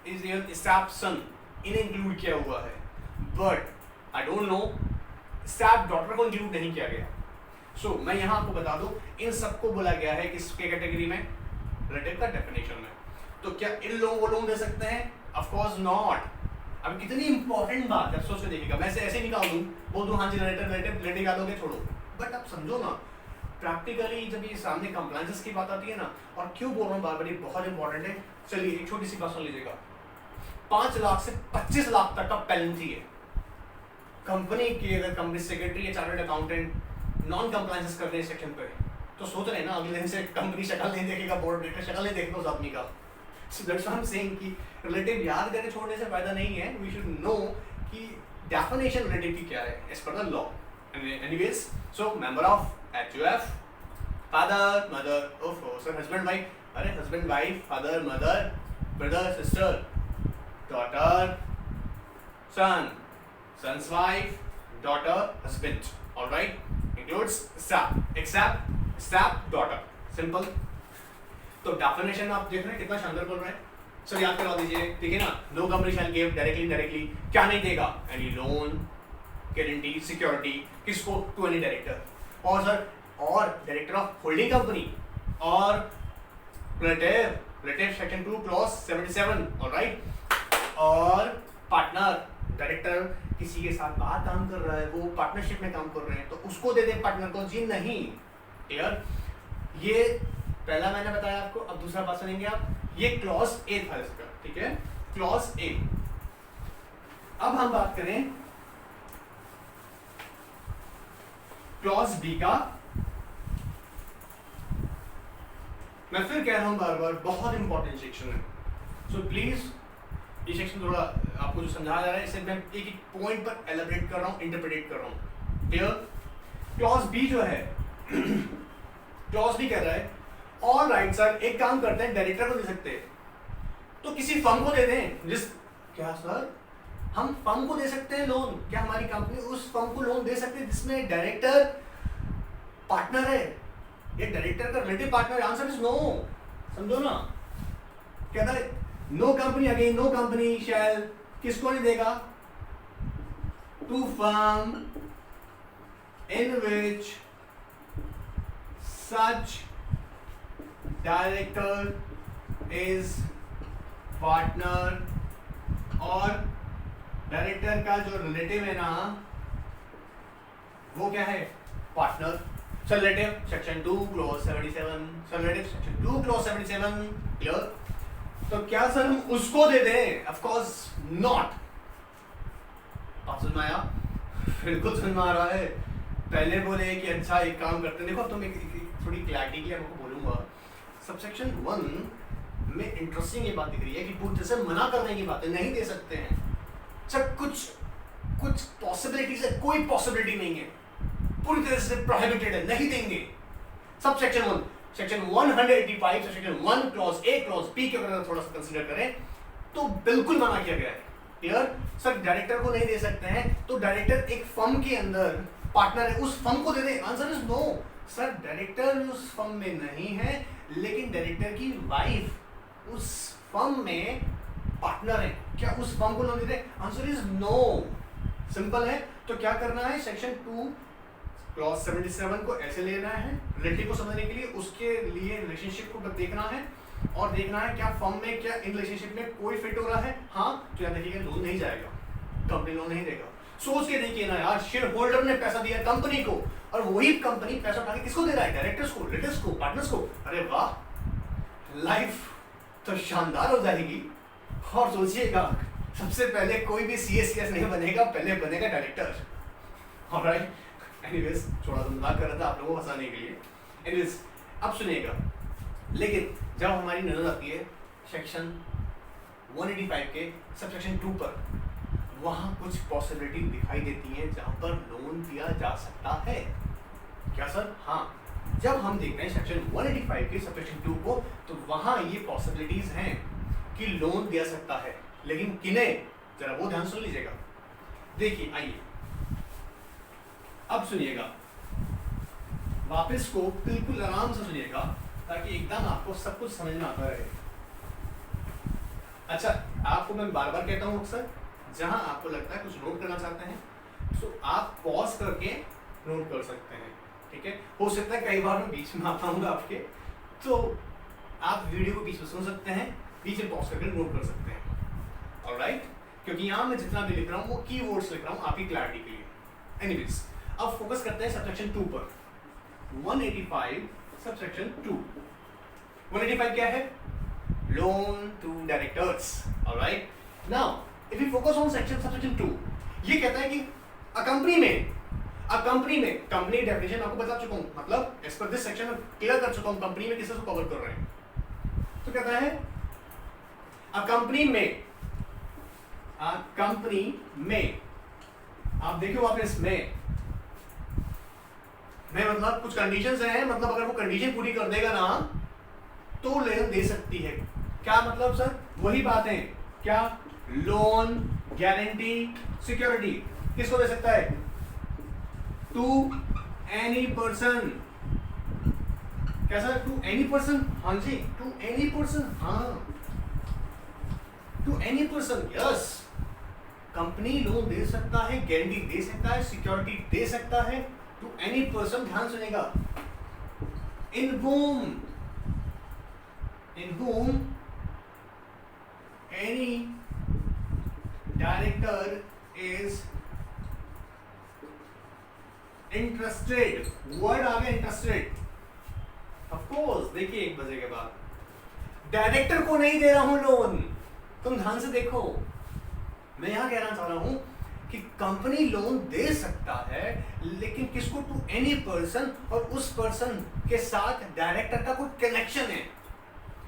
is even step सन, इन्हें इंक्लूड किया हुआ है। But I don't know step daughter को इंक्लूड नहीं किया गया। सो मैं यहाँ आपको बता दूं, इन सबको बोला गया है किसके कैटेगरी में? रिलेटिव का डेफिनेशन में। तो क्या इन लोगों को लोन दे सकते हैं? Of course not. अब कितनी इंपॉर्टेंट बात है, सोच के देखिएगा। मैं ऐसे निकाल दूं, बोल दूं हाँ जी रिलेटिव रिलेटिव रिलेटिव निकाल दोगे, छोड़ो। बट आप समझो ना, प्रैक्टिकली जब ये सामने कंप्लायंसेस की बात आती है ना, और क्यों बोल रहा हूँ बार बार, ये बहुत इंपॉर्टेंट है। चलिए एक छोटी सी बात सुन लीजिएगा। 5 लाख से 25 लाख तक का पेनल्टी है। कंपनी की अगर कंपनी सेक्रेटरी या चार्टर्ड अकाउंटेंट नॉन कंप्लायंसेस कर रहे हैं सेक्शन पे, तो सोच रहे हैं ना अगले दिन से कंपनी शक्ल नहीं देखेगा, बोर्ड डायरेक्टर शक्ल नहीं देखेगा उस आदमी का। So that's what I'm saying कि रिलेटिव याद करके छोड़ने से फायदा नहीं है। We should know कि डेफिनेशन रिलेटिव की क्या है as per the law। Anyways, so member of HUF, father, mother, so husband, wife, अरे husband, wife, father, mother, brother, sister, daughter, son, son's wife, daughter, husband, all right, includes step, except step daughter, simple। तो definition आप देख रहे हैं कितना शानदार बोल रहे हैं। सर याद करवा दीजिए, ठीक है ना। No company shall give directly indirectly, क्या नहीं देगा? एनी लोन, गारंटी सिक्योरिटी किसको, टू एनी डायरेक्टर। और सर और डायरेक्टर ऑफ होल्डिंग कंपनी और रिलेटिव सेक्शन 2 क्लॉज 77, ऑलराइट। और पार्टनर, डायरेक्टर किसी के साथ बाहर काम कर रहा है, वो पार्टनरशिप में काम कर रहे हैं, तो उसको दे दे पार्टनर को, जी नहीं। क्लियर? ये पहला मैंने बताया आपको, अब दूसरा बात सुनेंगे आप। ये क्लॉज ए था इसका, ठीक है, क्लॉज ए। अब हम बात करें क्लॉज बी का। मैं फिर कह रहा हूं बार बार, बहुत इंपॉर्टेंट सेक्शन है, सो प्लीज ये सेक्शन थोड़ा आपको जो समझाया जा रहा है इसे मैं एक एक पॉइंट पर एलाबरेट कर रहा हूं, इंटरप्रेट कर रहा हूं। क्लियर? क्लॉज बी जो है क्लॉज बी कह रहा है ऑल राइट सर, एक काम करते हैं, डायरेक्टर को दे सकते हैं तो किसी फर्म को दे दें। जिस क्या सर, हम फर्म को दे सकते हैं लोन? क्या हमारी कंपनी उस फर्म को लोन दे सकती है जिसमें डायरेक्टर पार्टनर है या डायरेक्टर का relative partner? Answer is no. समझो ना, कहता है no company, again no company shall, किसको नहीं देगा? To firm in which such director is partner, और डायरेक्टर का जो रिलेटिव है ना वो क्या है? Partner. Relative section 2 clause 77, relative section 2 clause 77। Clear? तो क्या सर हम उसको दे दें? Of course not. आप समझ में आया? बिल्कुल समझ में आ रहा है। पहले बोले कि अच्छा एक काम करते हैं, देखो तुम एक थोड़ी क्लैरिटी के लिए आपको बोलूंगा। सबसेक्शन 1 में इंटरेस्टिंग ये बात दिख रही है कि पूरी तरह से मना करने की बातें नहीं दे सकते हैं सर। कुछ पॉसिबिलिटीज है, कोई पॉसिबिलिटी नहीं है, पूरी तरह से प्रोहिबिटेड है, नहीं देंगे। Subsection 1 section 185 section 1 clause A clause B के अगर थोड़ा सा कंसीडर करें तो बिल्कुल मना किया गया है। क्लियर? सर डायरेक्टर को नहीं दे सकते हैं तो डायरेक्टर एक फर्म के अंदर पार्टनर है, उस फर्म को दे दे। Answer is no. Sir director उस फर्म में नहीं है लेकिन डायरेक्टर की वाइफ उस फर्म में पार्टनर है, क्या उस फर्म को लोन दे दे? Answer is no. सिंपल है। तो क्या करना है? सेक्शन 2 क्लॉज 77 को ऐसे लेना है रिलेटिव को समझने के लिए, उसके लिए रिलेशनशिप को देखना है और देखना है क्या फर्म में, क्या इन रिलेशनशिप में कोई फिट हो रहा है। हाँ तो याद रखिएगा लोन नहीं जाएगा, कंपनी लोन नहीं देगा। सोच के देखिए ना यार, शेयर होल्डर ने पैसा दिया कंपनी को और वही कंपनी पैसा उठा के किसको दे रहा है? डायरेक्टर्स को, रिलेटिव्स को, पार्टनर्स को। अरे वाह, लाइफ तो शानदार हो जाएगी। और सोचिएगा सबसे पहले कोई भी सीएस नहीं बनेगा, पहले बनेगा डायरेक्टर। ऑलराइट, एनीवेज थोड़ा तो मजाक कर रहा था आप लोगों को हंसाने के लिए। एनीवेज अब सुनिएगा, लेकिन जब हमारी नजर आती है सेक्शन 185 के सबसेक्शन 2 पर, वहाँ कुछ पॉसिबिलिटी दिखाई देती हैं जहाँ पर लोन दिया जा सकता है। क्या सर? हाँ, जब हम देखते हैं सेक्शन 185 के सबसेक्शन 2 को तो वहाँ ये पॉसिबिलिटीज हैं कि लोन दिया सकता है, लेकिन किन्हें? जरा वो ध्यान सुन लीजिएगा। देखिए आइए अब सुनिएगा, वापस को बिल्कुल आराम से सुनिएगा ताकि एकदम आपको सब कुछ समझ में आता रहे। अच्छा, आपको मैं बार बार कहता हूं अक्सर, जहां आपको लगता है कुछ नोट करना चाहते हैं तो आप पॉज करके नोट कर सकते हैं। ठीक है? हो सकता है कई बार मैं बीच में आता हूँ आपके, तो आप वीडियो को बीच में सुन सकते हैं, बीच में पॉज करके नोट कर सकते हैं। ऑलराइट? क्योंकि यहाँ मैं जितना भी लिख रहा हूँ वो कीवर्ड्स लिख रहा हूँ आपकी क्लैरिटी के लिए। एनीवेज अब फोकस करते हैं सबसेक्शन 2 पर। 185 सबसेक्शन 2। 185 क्या है? Loan to directors. Alright, now if you focus on subsection 2, ये कहता है कि अ कंपनी में कंपनी डेफिनेशन आपको बता चुका हूं, मतलब एज पर दिस सेक्शन में क्लियर कर चुका हूं कंपनी में किसे कवर कर रहे हैं। तो कहता है अ कंपनी में आप देखो वापस में मतलब कुछ कंडीशंस हैं, मतलब अगर वो कंडीशन पूरी कर देगा ना तो लोन दे सकती है। क्या मतलब सर? वही बात है, क्या? लोन, गारंटी, सिक्योरिटी किसको दे सकता है? To any person. क्या सर? To any person? हाँ जी, टू एनी पर्सन। हाँ, to any person, yes. Company loan दे सकता है, गारंटी दे सकता है, सिक्योरिटी दे सकता है टू एनी पर्सन, ध्यान सुनेगा, in whom any director is interested, word आ गया इंटरेस्टेड। ऑफ कोर्स देखिए एक बजे के बाद डायरेक्टर को नहीं दे रहा हूं लोन, तुम ध्यान से देखो, मैं यहां कहना चाह रहा हूं कि कंपनी लोन दे सकता है लेकिन किसको, टू एनी पर्सन, और उस पर्सन के साथ डायरेक्टर का कोई कनेक्शन है।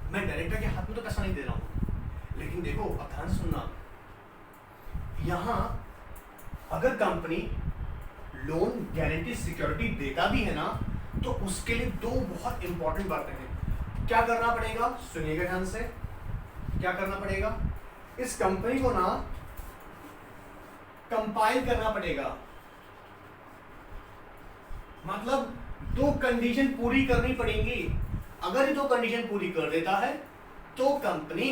मैं डायरेक्टर के हाथ में तो पैसा नहीं दे रहा हूं, लेकिन देखो अब ध्यान सुनना, यहां अगर कंपनी लोन गारंटी सिक्योरिटी देता भी है ना, तो उसके लिए दो बहुत इंपॉर्टेंट बातें हैं। क्या करना पड़ेगा, सुनिएगा ध्यान से, क्या करना पड़ेगा, इस कंपनी को ना कंपाइल करना पड़ेगा, मतलब दो कंडीशन पूरी करनी पड़ेंगी। अगर ये दो कंडीशन पूरी कर देता है तो कंपनी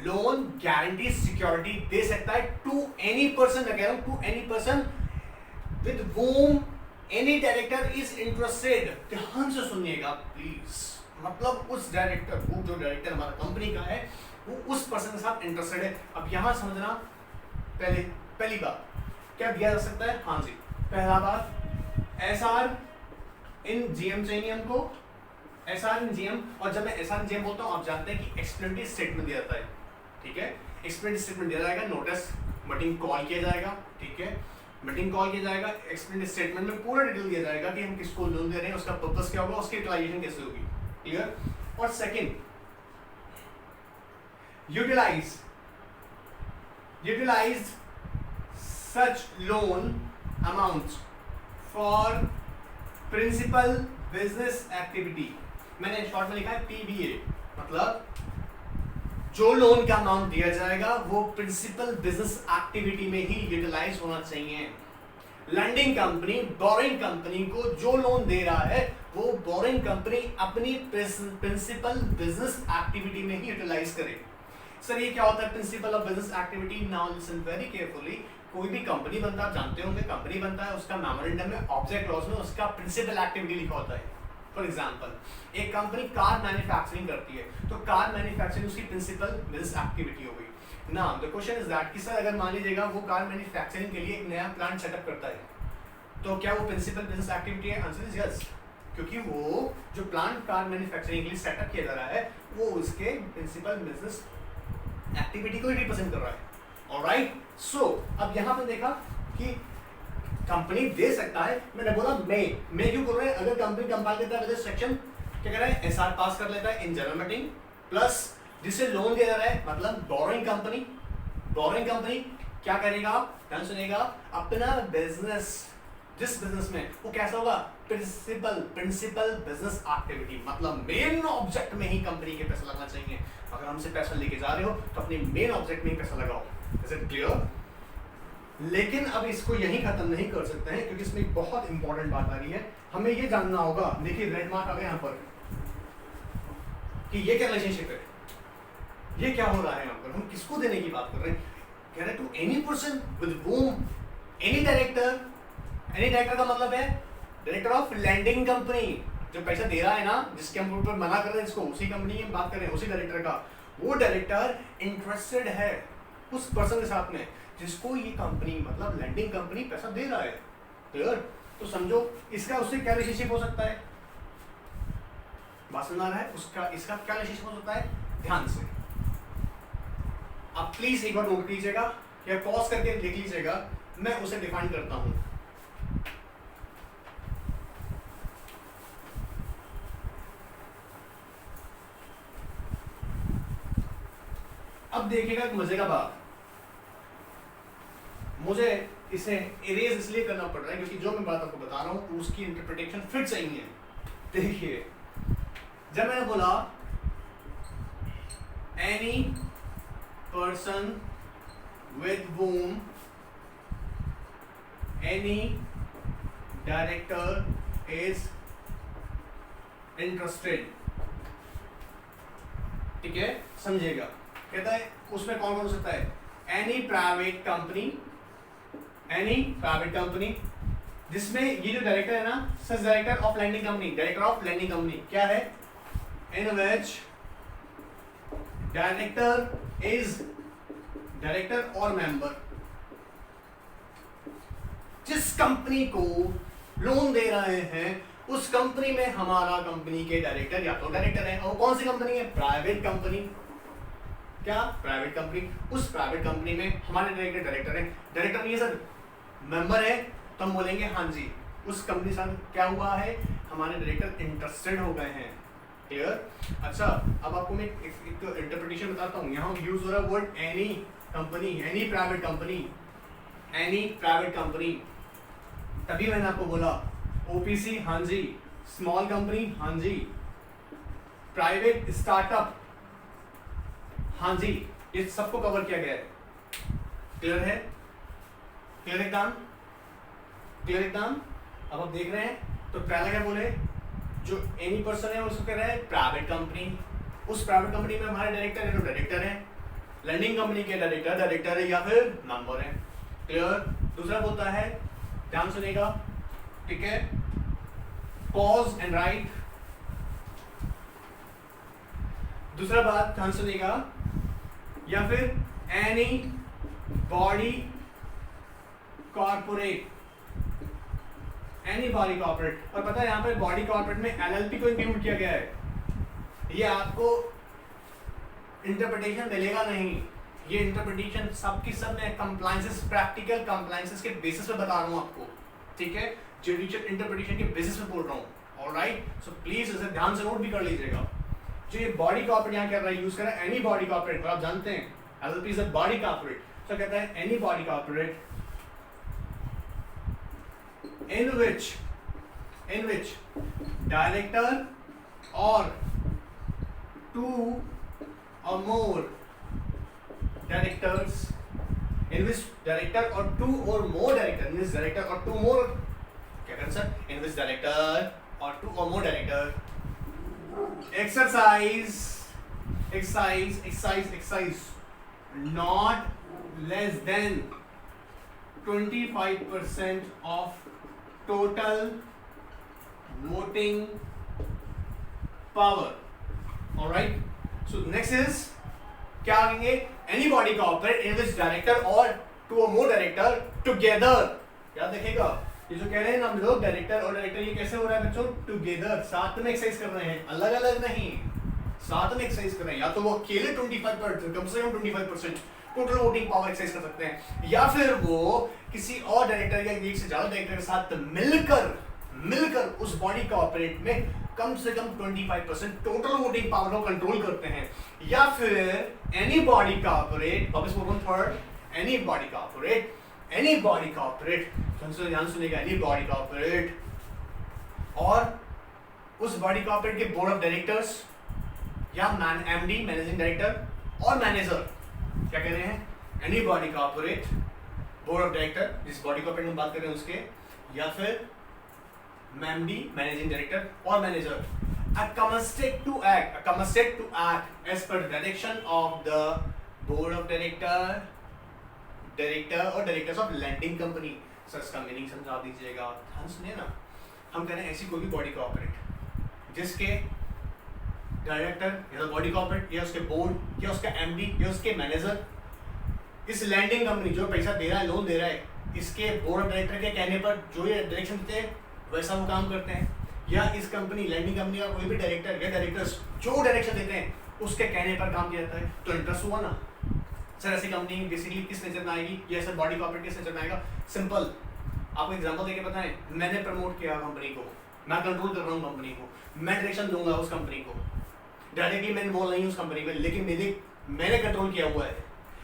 लोन गारंटी सिक्योरिटी दे सकता है टू एनी पर्सन, मैं कह रहा हूं to any person with whom any director is interested. ध्यान से सुनिएगा प्लीज, मतलब उस डायरेक्टर, वो जो डायरेक्टर हमारा कंपनी का है वो उस पर्सन के साथ इंटरेस्टेड है। अब यहां समझना, पहली बात क्या दिया जा सकता है, हाँ जी, पहला बात एसआर इन जीएम चाहिए हमको, एसआर इन जीएम, और जब मैं एसआर इन जीएम बोलता हूं आप जानते हैं कि एक्सप्लेनेटरी स्टेटमेंट दिया जाता है, ठीक है, एक्सप्लेनेटरी स्टेटमेंट दिया जाएगा, नोटिस मीटिंग कॉल किया जाएगा, ठीक है, मीटिंग कॉल किया जाएगा, एक्सप्लेनेटरी स्टेटमेंट में पूरा डिटेल दिया जाएगा कि हम किसको लोन दे रहे हैं, उसका पर्पस क्या होगा, उसकी यूटिलाइजेशन कैसे होगी, क्लियर। और second, utilize such loan amount for principal business activity, मैंने शॉर्ट में लिखा है पीबीए, मतलब जो लोन का अमाउंट दिया जाएगा वो प्रिंसिपल बिजनेस एक्टिविटी में ही यूटिलाइज होना चाहिए। लैंडिंग कंपनी, बोरिंग कंपनी को जो लोन दे रहा है वो बोरिंग कंपनी अपनी प्रिंसिपल बिजनेस एक्टिविटी में ही यूटिलाइज करे। सर ये क्या होता है principle of business activity, now listen very carefully. कोई भी कंपनी बनता है, आप जानते होंगे कंपनी बनता है, उसका मेमोरेंडम में ऑब्जेक्ट क्लॉज में उसका प्रिंसिपल एक्टिविटी लिखा होता है। फॉर एग्जाम्पल एक कंपनी कार मैन्युफैक्चरिंग करती है तो कार मैन्युफैक्चरिंग उसकी प्रिंसिपल बिजनेस एक्टिविटी हो गई। Now the question is that कि सर अगर मान लीजिएगा वो कार मैन्युफैक्चरिंग के लिए एक नया प्लांट सेटअप करता है तो क्या वो प्रिंसिपल बिजनेस एक्टिविटी है? आंसर इज यस, क्योंकि वो जो प्लांट कार मैन्युफैक्चरिंग के लिए सेटअप किया जा रहा है वो उसके प्रिंसिपल बिजनेस एक्टिविटी को रिप्रेजेंट कर रहा है। ऑलराइट, सो अब यहाँ पे देखा कि कंपनी दे सकता है, मैंने बोला मैं क्यों कर रहे हैं, अगर कंपनी कंपाइल करता है सेक्शन क्या कह रहा है, एसआर पास कर लेता है इन जनरल मीटिंग, प्लस जिसे लोन दे रहा है मतलब बोरिंग कंपनी क्या करेगा, ध्यान सुनिएगा, अपना बिजनेस जिस बिजनेस में वो कैसा होगा, प्रिंसिपल बिजनेस एक्टिविटी, मतलब मेन ऑब्जेक्ट में ही कंपनी के पैसा लगना चाहिए। अगर हमसे पैसा लेके जा रहे हो तो अपने मेन ऑब्जेक्ट में ही पैसा लगाओ। Is it clear? लेकिन अब इसको यहीं खत्म नहीं कर सकते हैं क्योंकि इसमें एक बहुत इंपॉर्टेंट बात आ रही है, हमें ये जानना होगा, देखिए रेड मार्क आ गया यहाँ पर, कि ये क्या रिलेशनशिप है, ये क्या हो रहा है यहाँ पर, हम किसको देने की बात कर रहे हैं, कह रहे to any person with whom any director का मतलब है डायरेक्टर ऑफ लैंडिंग कंपनी, जो पैसा दे रहा है ना, जिसके हम ऊपर मना कर रहे हैं इसको, उसी कंपनी की बात कर रहे हैं, उसी डायरेक्टर का, वो डायरेक्टर इंटरेस्टेड है उस पर्सन के साथ में जिसको ये कंपनी मतलब लैंडिंग कंपनी पैसा दे रहा है। क्लियर? तो समझो इसका उससे क्या रिलेशनशिप हो सकता है, बात समझ आ रहा है, उसका इसका क्या रिलेशनशिप हो सकता है, ध्यान से आप प्लीज एक बार नोट कीजिएगा या पॉज करके लिख लीजिएगा, मैं उसे डिफाइन करता हूं। अब देखिएगा एक मजे का बात, मुझे इसे इरेज इसलिए करना पड़ रहा है क्योंकि जो मैं बात आपको बता रहा हूं उसकी इंटरप्रिटेशन फिट सही है। देखिए जब मैंने बोला any person with whom any director is interested, ठीक है, समझिएगा, कहता है उसमें कौन कौन हो सकता है, any private company any private company जिसमें ये जो डायरेक्टर है ना, such director of lending company, director of lending company क्या है, in which director is director और मेंबर, जिस कंपनी को लोन दे रहे हैं उस कंपनी में हमारा कंपनी के डायरेक्टर या तो डायरेक्टर है, और कौन सी कंपनी है, प्राइवेट कंपनी, क्या प्राइवेट कंपनी, उस प्राइवेट कंपनी में हमारे डायरेक्टर है, डायरेक्टर नहीं है सर, मेंबर है, तो हम बोलेंगे हाँ जी उस कंपनी साथ क्या हुआ है, हमारे डायरेक्टर इंटरेस्टेड हो गए हैं। क्लियर। अच्छा अब आपको मैं एक इंटरप्रिटेशन बताता हूँ, यहाँ यूज हो रहा है word any company, any private company, any private company, तभी मैंने आपको बोला ओपीसी हाँ जी, स्मॉल कंपनी हाँ जी, प्राइवेट स्टार्टअप हाँ जी, ये सबको कवर किया गया है। क्लियर है, क्लियर एकदम, क्लियर एकदम। अब आप देख रहे हैं तो पहला क्या बोले, जो एनी पर्सन है उसको कह रहा है प्राइवेट कंपनी, उस प्राइवेट कंपनी में हमारे डायरेक्टर है तो डायरेक्टर है, लैंडिंग कंपनी के डायरेक्टर है या फिर मेंबर है। क्लियर। दूसरा बोलता है, ध्यान सुनेगा, ठीक है, पॉज एंड राइट। दूसरा बात ध्यान सुनेगा, या फिर any body corporate, any body corporate, और पता है यहाँ पे बॉडी कॉर्पोरेट में एलएलपी को इंक्लूड किया गया है। ये आपको इंटरप्रिटेशन मिलेगा नहीं, ये इंटरप्रिटेशन सबकी सब मैं कंप्लायंसेस, प्रैक्टिकल कंप्लायंसेस के बेसिस पे बता रहा हूँ आपको, ठीक है, जुडिशियल इंटरप्रिटेशन के बेसिस पे बोल रहा हूँ। ऑलराइट, सो प्लीज इसे ध्यान से नोट भी कर लीजिएगा। जो ये बॉडी कॉर्पोरेट यहाँ कर रहा है, यूज कर रहा है एनी बॉडी कॉर्पोरेट, और आप जानते हैं LLP is a body corporate, तो कहता है any body corporate in which director or two or more directors, in which director or two or more director, in which director or two more, क्या करें sir, in which director or two or more director exercise not less than 25% of total voting power. All right, so next is क्या कहेंगे, any body corporate in which director or two or more director together, याद रखिएगा ये जो कह रहे हैं ना हम लोग डायरेक्टर और डायरेक्टर, ये कैसे हो रहा है बच्चों, टुगेदर, साथ में एक्सरसाइज कर रहे हैं, अलग अलग नहीं, साथ में एक्सरसाइज कर रहे हैं। या तो वो अकेले 25%, कम से कम 25% टोटल वोटिंग पावर एक्सरसाइज कर सकते हैं, या फिर वो किसी और डायरेक्टर या एक से ज्यादा डायरेक्टर के साथ मिलकर उस बॉडी कॉर्पोरेट में कम से कम 25% टोटल वोटिंग पावर को कंट्रोल करते हैं, या फिर एनी बॉडी कॉर्पोरेट, वापस बोल रहा हूं थर्ड, एनी बॉडी कॉर्पोरेट ध्यान सुनेगा, एनी बॉडी कॉर्पोरेट और उस बॉडी कॉर्पोरेट के बोर्ड ऑफ डायरेक्टर्स या एमडी मैनेजिंग डायरेक्टर और मैनेजर, क्या कह रहे हैं, any body corporate board of director, जिस बॉडी कॉर्पोरेट में बात कर रहे हैं उसके, या फिर एमडी मैनेजिंग डायरेक्टर और manager are committed to act as per direction of the board of director और directors of lending company। Sir इसका मीनिंग समझा दीजिएगा, ध्यान सुनिए ना, हम कह रहे हैं ऐसी कोई भी बॉडी कॉर्पोरेट जिसके डायरेक्टर या बॉडी कॉर्पोरेट या उसके बोर्ड या उसका एमडी या उसके मैनेजर इस लैंडिंग कंपनी जो पैसा दे रहा है, लोन दे रहा है, इसके बोर्ड ऑफ डायरेक्टर के कहने पर जो ये डायरेक्शन देते हैं वैसा वो काम करते हैं, या इस कंपनी लैंडिंग कंपनी का कोई भी डायरेक्टर या डायरेक्टर्स जो डायरेक्शन देते हैं उसके कहने पर काम किया जाता है, तो इंटरेस्ट हुआ ना। सर ऐसी कंपनी बेसिकली किस नेचर में आएगी, या सर बॉडी कॉर्पोरेट किस नेचर में आएगा, सिंपल आपको एग्जांपल देके बताएं, मैंने प्रमोट किया कंपनी को, मैं कंट्रोल कर रहा हूँ कंपनी को, मैं डायरेक्शन दूंगा उस कंपनी को, डायरेक्टली मैं इन्वॉल्व नहीं हूँ उस कंपनी में, लेकिन मैंने कंट्रोल किया हुआ है,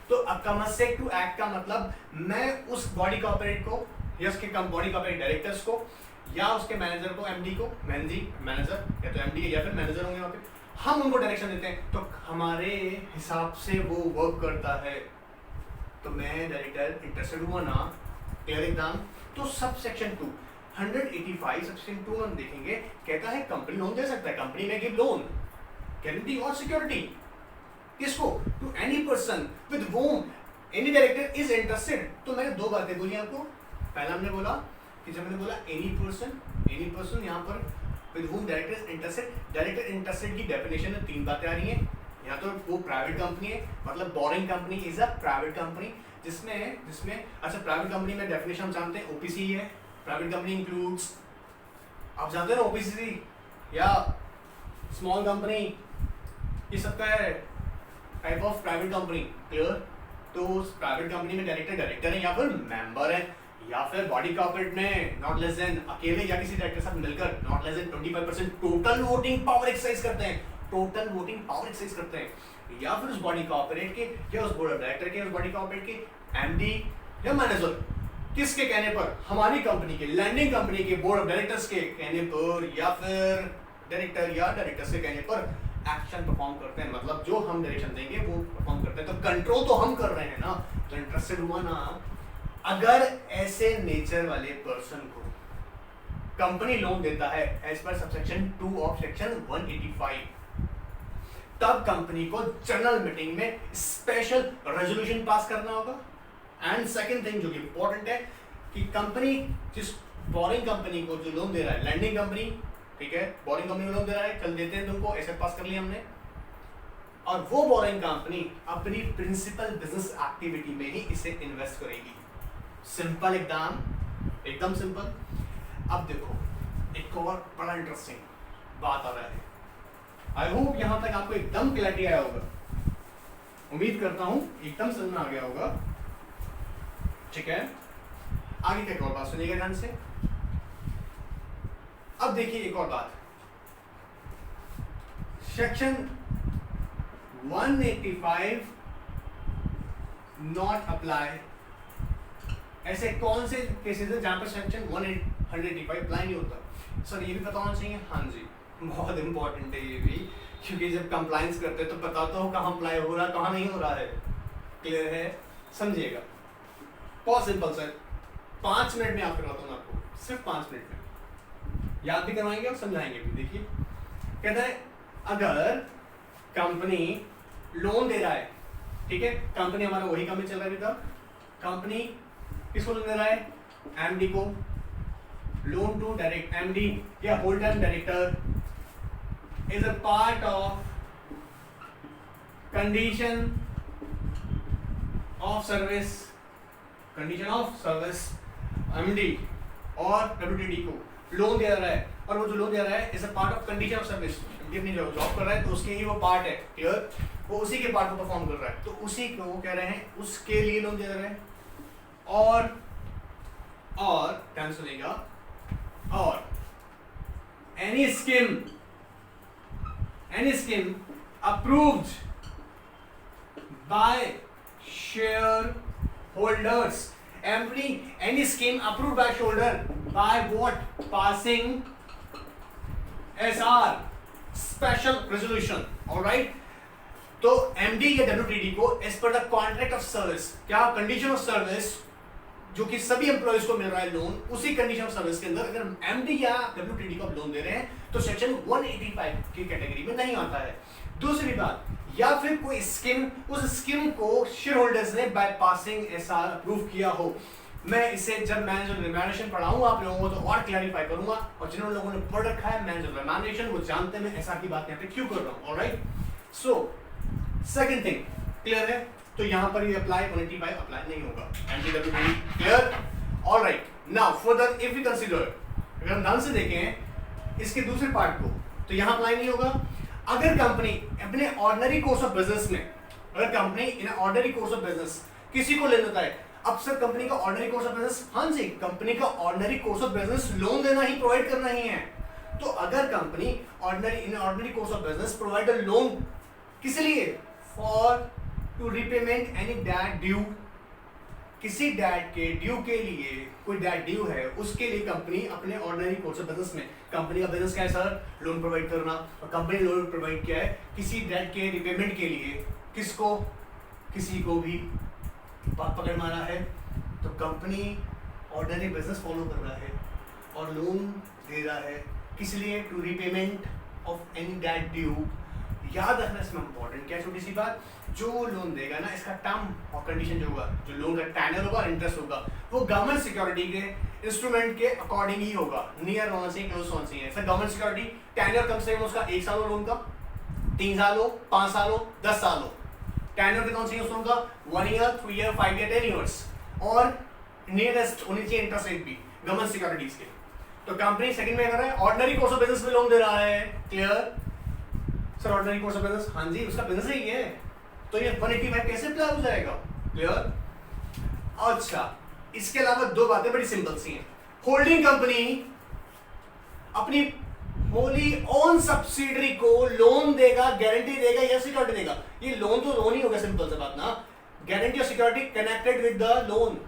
तो कमिटेड टू एक्ट का मतलब मैं उस बॉडी कॉर्पोरेट को या उसके बॉडी कॉर्पोरेट डायरेक्टर्स को या उसके मैनेजर को, एमडी को, मैनेजर या तो एमडी या फिर मैनेजर होंगे वहाँ पे, हम उनको डायरेक्शन देते हैं तो हमारे हिसाब से वो वर्क करता है, तो मैं डायरेक्टर इंटरेस्टेड हुआ ना, क्लियर एग्जाम। तो सब सेक्शन 2 185 सेक्शन 2 हम देखेंगे, कहता है कंपनी लोन दे सकता है, कंपनी में गिव लोन, गारंटी और सिक्योरिटी किसको, to any person with whom any director is interested. तो मैंने दो बातें बोली आपको, पहला हमने बोला कि जब मैंने बोला एनी पर्सन यहाँ पर with whom director is interested, director interested की डेफिनेशन में 3 बातें आ रही हैं। यहाँ तो वो प्राइवेट कंपनी है, मतलब boring company is a private company, जिसमें अच्छा प्राइवेट कंपनी में डेफिनेशन हम जानते हैं ओपीसी है। प्राइवेट कंपनी इंक्लूड्स, आप जानते हैं ना ओपीसी या स्मॉल कंपनी, ये सबका है type of private company, clear. तो उस प्राइवेट कंपनी में डायरेक्टर है या फिर मेंबर है, या फिर बॉडी कॉर्पोरेट में नॉट लेस देन अकेले या किसी डायरेक्टर साथ मिलकर not less than 25% total voting power exercise करते हैं, या फिर उस बॉडी कॉर्पोरेट के या उस बोर्ड ऑफ डायरेक्टर के, उस बॉडी कॉर्पोरेट के एमडी या मैनेजर, किसके कहने पर, हमारी कंपनी के लैंडिंग कंपनी के बोर्ड ऑफ डायरेक्टर्स के कहने पर, या फिर डायरेक्टर या डायरेक्टर्स के कहने पर एक्शन परफॉर्म करते हैं। मतलब जो हम डायरेक्शन देंगे वो परफॉर्म करते हैं। तो कंट्रोल तो हम कर रहे हैं ना, तो इंटरेस्टेड हुआ ना। अगर ऐसे नेचर वाले पर्सन को कंपनी लोन देता है as per subsection 2 of section 185, तब कंपनी को जनरल मीटिंग में स्पेशल रेजोल्यूशन पास करना होगा। एंड सेकंड थिंग जो कि इंपॉर्टेंट है कि कंपनी जिस बोरिंग कंपनी को जो लोन दे रहा है, लैंडिंग कंपनी, ठीक है, बोरिंग कंपनी को लोन दे रहा है, चल देते हैं तुमको, ऐसे पास कर लिया हमने, और वो बोरिंग कंपनी अपनी प्रिंसिपल बिजनेस एक्टिविटी में ही इसे इन्वेस्ट करेगी। सिंपल, एकदम सिंपल। अब देखो एक और बड़ा इंटरेस्टिंग बात आ रहा है। आई होप यहां तक आपको एकदम क्लैरिटी आया होगा, उम्मीद करता हूं एकदम समझ में आ गया होगा, ठीक है। आगे क्या एक और बात सुनिएगा ध्यान से। अब देखिए एक और बात, सेक्शन 185 नॉट अप्लाई। ऐसे कौन से केसेस है जहां पर सेक्शन 185 अप्लाई नहीं होता? सर ये भी पता होना चाहिए। हाँ जी, बहुत इंपॉर्टेंट है ये भी, क्योंकि जब कंप्लायंस करते हैं तो पता तो हो कहाँ अप्लाई हो रहा है, कहाँ नहीं हो रहा है। क्लियर है? समझिएगा, बहुत सिंपल सर, 5 मिनट में आप करवाता हूँ आपको, सिर्फ 5 मिनट में याद भी करवाएंगे और समझाएंगे भी। देखिए कहता है अगर कंपनी लोन दे रहा है, ठीक है, कंपनी हमारा वही कंपनी चल रहा है, कंपनी किसको लोन दे रहा है? एमडी को। लोन टू डायरेक्ट एमडी या whole time director is a part of condition of service MD और डब्ल्यूटीडी को लोन दे रहा है, और वो जो लोन दे रहा है is a part of condition of service. अपनी जॉब कर रहा है तो उसके ही वो पार्ट है, क्लियर, वो उसी के पार्ट को परफॉर्म कर रहा है, तो उसी को वो कह रहे हैं उसके लिए लोन दे रहे हैं। और ध्यान सुनिएगा, और any scheme approved bye share holders, any scheme approved by shareholder by what? Passing SR, special resolution, alright? तो MD या WTD को as per the contract of service, क्या कंडीशन ऑफ सर्विस जो कि सभी एम्प्लॉयज को मिल रहा है लोन, उसी कंडीशन ऑफ सर्विस के अंदर अगर MD या WTD को आप लोन दे रहे हैं तो सेक्शन 185 की कैटेगरी में नहीं आता है। दूसरी बात, या फिर कोई स्कीम, उस स्कीम को शेयर होल्डर्स ने बाय पासिंग एसआर अप्रूव किया हो। मैं इसे जब मैंने जो रिमैनेशन पढ़ाऊंगा आप लोगों को तो और क्लैरिफाई करूंगा, और जिन लोगों ने पढ़ रखा है मैंने जो रिमैनेशन वो जानते हैं मैं एसआर की बात यहाँ पे क्यों कर रहा हूँ। Alright, so second thing clear है, तो यहाँ पर ये अप्लाई 185 अप्लाई नहीं होगा, एंटी-डब्ल्यूटीडी clear. Alright, now further if we consider, अगर हम ध्यान से देखें इसके दूसरे पार्ट को, तो यहाँ अप्लाई नहीं होगा। अगर कंपनी अपने ऑर्डिनरी कोर्स ऑफ बिजनेस में, अगर company in ordinary course of business किसी को लेना होता है, अब सर कंपनी का ऑर्डिनरी कोर्स ऑफ बिजनेस, हाँ जी, कंपनी का ordinary course of business loan देना ही, प्रोवाइड करना ही है। तो अगर company in ordinary course of business provide a loan, किस लिए? For to repayment any debt due, किसी डेट के ड्यू के लिए, कोई डेट ड्यू है उसके लिए कंपनी अपने ऑर्डिनरी कोर्स ऑफ बिजनेस में, कंपनी का बिजनेस क्या है सर? लोन प्रोवाइड करना, और कंपनी लोन प्रोवाइड किया है किसी डेट के रिपेमेंट के लिए, किसको? किसी को भी पकड़ मारा है तो कंपनी ऑर्डिनरी बिजनेस फॉलो कर रहा है और लोन दे रहा है किस लिए? To repayment of any debt due, याद रखना इसमें इंपॉर्टेंट क्या, छोटी सी बात, जो लोन देगा ना इसका टर्म और कंडीशन जो होगा, जो लोन का टेन्योर होगा, इंटरेस्ट होगा, वो गवर्नमेंट सिक्योरिटी के इंस्ट्रूमेंट के अकॉर्डिंग ही होगा, नियर होना चाहिए, क्लोज होना चाहिए। सर गवर्नमेंट सिक्योरिटी टेन्योर कम से कम उसका 1 साल हो लोन का, 3 साल हो, 5 साल हो, 10 साल हो, टेन्योर कितना चाहिए उस लोन का, 1 ईयर, 3 ईयर, 5 ईयर, 10 ईयर्स, और नियरेस्ट होनी चाहिए इंटरेस्ट रेट भी गवर्नमेंट सिक्योरिटीज के। तो कंपनी सेकंड में कर रहा है ऑर्डिनरी कोर्स ऑफ बिजनेस में लोन दे रहा है, clear sir, ordinary course of business, हाँ जी उसका बिजनेस ही है, तो ये 185 कैसे अप्लाई हो जाएगा, क्लियर। अच्छा, इसके अलावा दो बातें बड़ी सिंपल सी हैं, होल्डिंग कंपनी अपनी होली ओन सब्सिडरी को लोन देगा, गारंटी देगा या सिक्योरिटी देगा, ये लोन तो लोन ही होगा, सिंपल सा बात ना, गारंटी और security connected with the loan,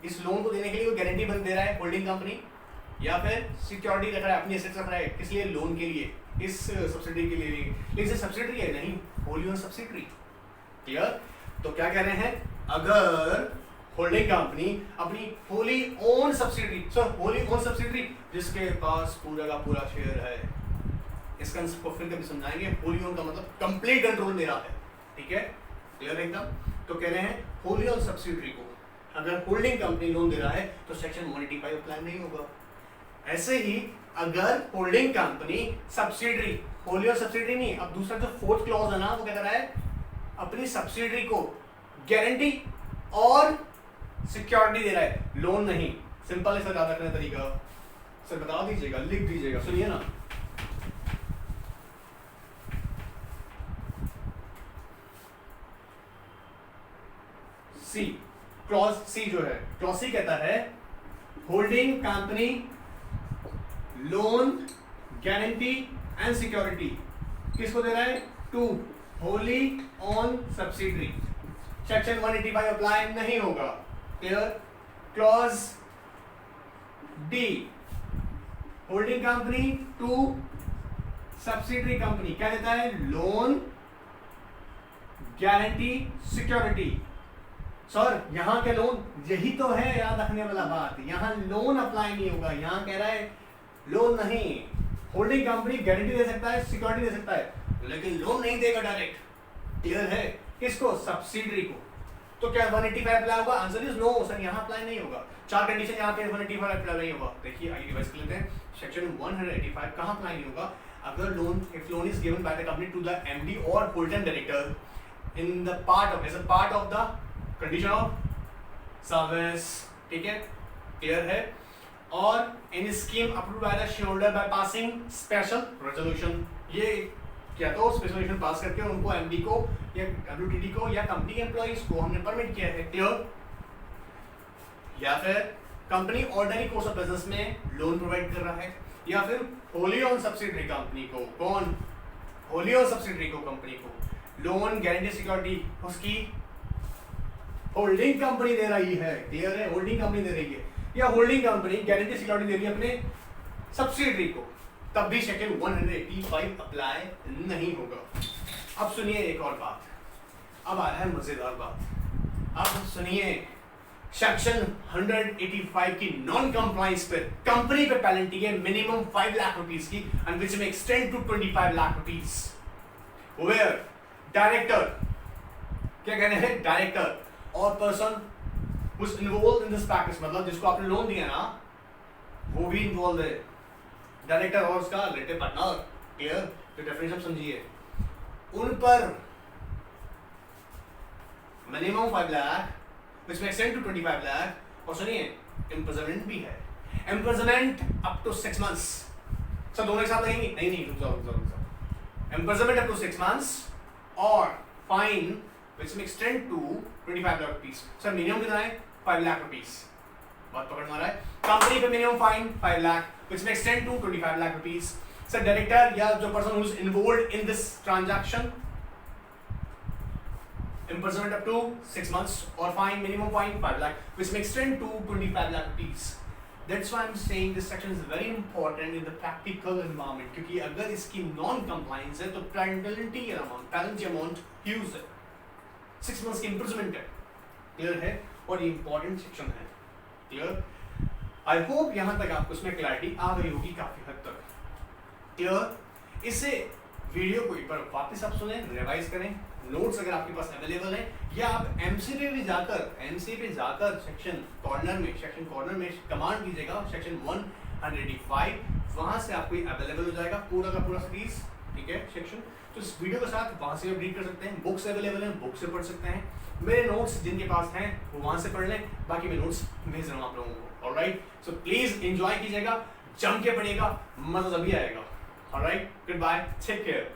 इस लोन को देने के लिए वो गारंटी बन दे रहा है होल्डिंग कंपनी, या फिर सिक्योरिटी रख रहा है, अपनी एसेट्स रख रहा है, किस लिए, लोन के लिए, इस सब्सिडी के लिए, लेकिन सब्सिडी है नहीं, होली ओन सब्सिडी, क्लियर। तो क्या कह रहे हैं, अगर होल्डिंग कंपनी अपनी Holi own subsidy, sir Holi own subsidy जिसके पास पूरा का पूरा शेयर है, इस कंसेप्ट को फिर कभी समझाएंगे, होली ओन का मतलब कंप्लीट कंट्रोल मेरा है, ठीक है, क्लियर एकदम। तो कह रहे हैं होली ओन सब्सिडी को अगर होल्डिंग कंपनी लोन दे रहा है तो सेक्शन 185 अप्लाई नहीं होगा। ऐसे ही अगर होल्डिंग कंपनी सब्सिडरी, होली और सब्सिडरी नहीं, अब दूसरा जो फोर्थ क्लॉज है ना, वो क्या कर रहा है, अपनी सब्सिडरी को गारंटी और सिक्योरिटी दे रहा है, लोन नहीं। सिंपल इसका याद रखने का तरीका सर बता दीजिएगा, लिख दीजिएगा, सुनिए ना, सी, क्लॉज सी जो है, क्लॉज सी कहता है holding company loan guarantee and security किसको दे रहा है, to wholly own subsidiary, section 185 apply नहीं होगा, clear. Clause D, holding company to subsidiary company क्या देता है, लोन गारंटी सिक्योरिटी। सर यहां के लोन, यही तो है याद रखने वाला बात, यहां लोन अप्लाई नहीं होगा, यहां कह रहा है लोन नहीं, होल्डिंग कंपनी गारंटी दे सकता है, सिक्योरिटी दे सकता है, लेकिन लोन नहीं देगा डायरेक्ट, क्लियर है, किसको, सब्सिडरी को। तो क्या 185 अप्लाई होगा, आंसर इज नो सर, यहां अप्लाई नहीं होगा, चार कंडीशन यहां पे 185 अप्लाई नहीं होगा। देखिए आइए रिवाइज कर लेते हैं, सेक्शन 185 कहां अप्लाई नहीं होगा, अगर loan, if loan is given by the company to the MD और full time director in the part of, as a part of the condition of service, ठीक है, क्लियर है, और in scheme approved by the shareholder by passing special resolution, ये क्या तो special resolution pass करके उनको एमडी को या डब्ल्यूटीडी को या कंपनी के एम्प्लॉइज को हमने परमिट किया है, क्लियर। या फिर company ordinary course of business में लोन प्रोवाइड कर रहा है, या फिर होली ऑन सब्सिडरी कंपनी को, कौन, होली ऑन सब्सिडरी को कंपनी को लोन गारंटी सिक्योरिटी उसकी होल्डिंग कंपनी दे रही है, क्लियर है, होल्डिंग कंपनी दे रही है, या होल्डिंग कंपनी गारंटी सिक्योरिटी दे रही है अपने सब्सिडरी को, तब भी सेक्शन 185 अप्लाई नहीं होगा। अब सुनिए एक और बात, अब आ रहा है मजेदार बात, अब सुनिए, सेक्शन 185 की नॉन कंप्लायंस पर कंपनी पे पेनल्टी है मिनिमम 5 लाख रुपीस की, and which may extend to 25 lakh rupees, where director, क्या कहने हैं, डायरेक्टर और person who's involved in this practice, मतलब जिसको आपने लोन दिया ना वो भी इन्वॉल्व है, डायरेक्टर और उसका रिलेटेड पार्टनर, क्लियर। तो डेफिनेशन समझिए, उन पर minimum 5 lakh which may extend to 25 lakh, और सुनिए इम्प्रिजनमेंट भी है, imprisonment up to 6 months, sir दोनों एक साथ लगेंगे, नहीं रुक जाओ, इम्प्रिजनमेंट अप टू 6 months और fine which may extend to 25 lakh rupees. Sir minimum कितना है, 5 लाख रुपीस, बहुत पकड़ मारा है, कंपनी पे minimum fine 5 lakh which may extend to 25 lakh rupees. Sir director या जो person who is involved in this transaction, imprisonment up to 6 months or fine, minimum fine 5 lakh, which may extend to 25 lakh rupees. That's why I'm saying this section is very important in the practical environment, क्योंकि अगर इसकी non compliance है तो penalty amount huge है, 6 months की imprisonment है, clear है, और ये important section है, clear। I hope यहाँ तक आपको इसमें clarity आ गई होगी काफी हद तक, clear। इससे वीडियो को एक बार वापस आप सुने, रिवाइज करें, नोट्स अगर आपके पास अवेलेबल हैं, या आप एमसी पे जाकर सेक्शन कॉर्नर में कमांड कीजिएगा सेक्शन 185, वहां से आपको अवेलेबल हो जाएगा पूरा का पूरा सीरीज, ठीक है सेक्शन। तो इस वीडियो के साथ वहां से आप रीड कर सकते हैं, बुक्स अवेलेबल हैं, बुक से पढ़ सकते हैं, मेरे नोट्स जिनके पास हैं वो वहां से पढ़ लें, बाकी मैं नोट्स भेज रहा हूँ आप लोगों को। ऑलराइट, सो प्लीज एंजॉय कीजिएगा, जम के पढ़िएगा, मजा तभी आएगा। Alright, good bye, take care.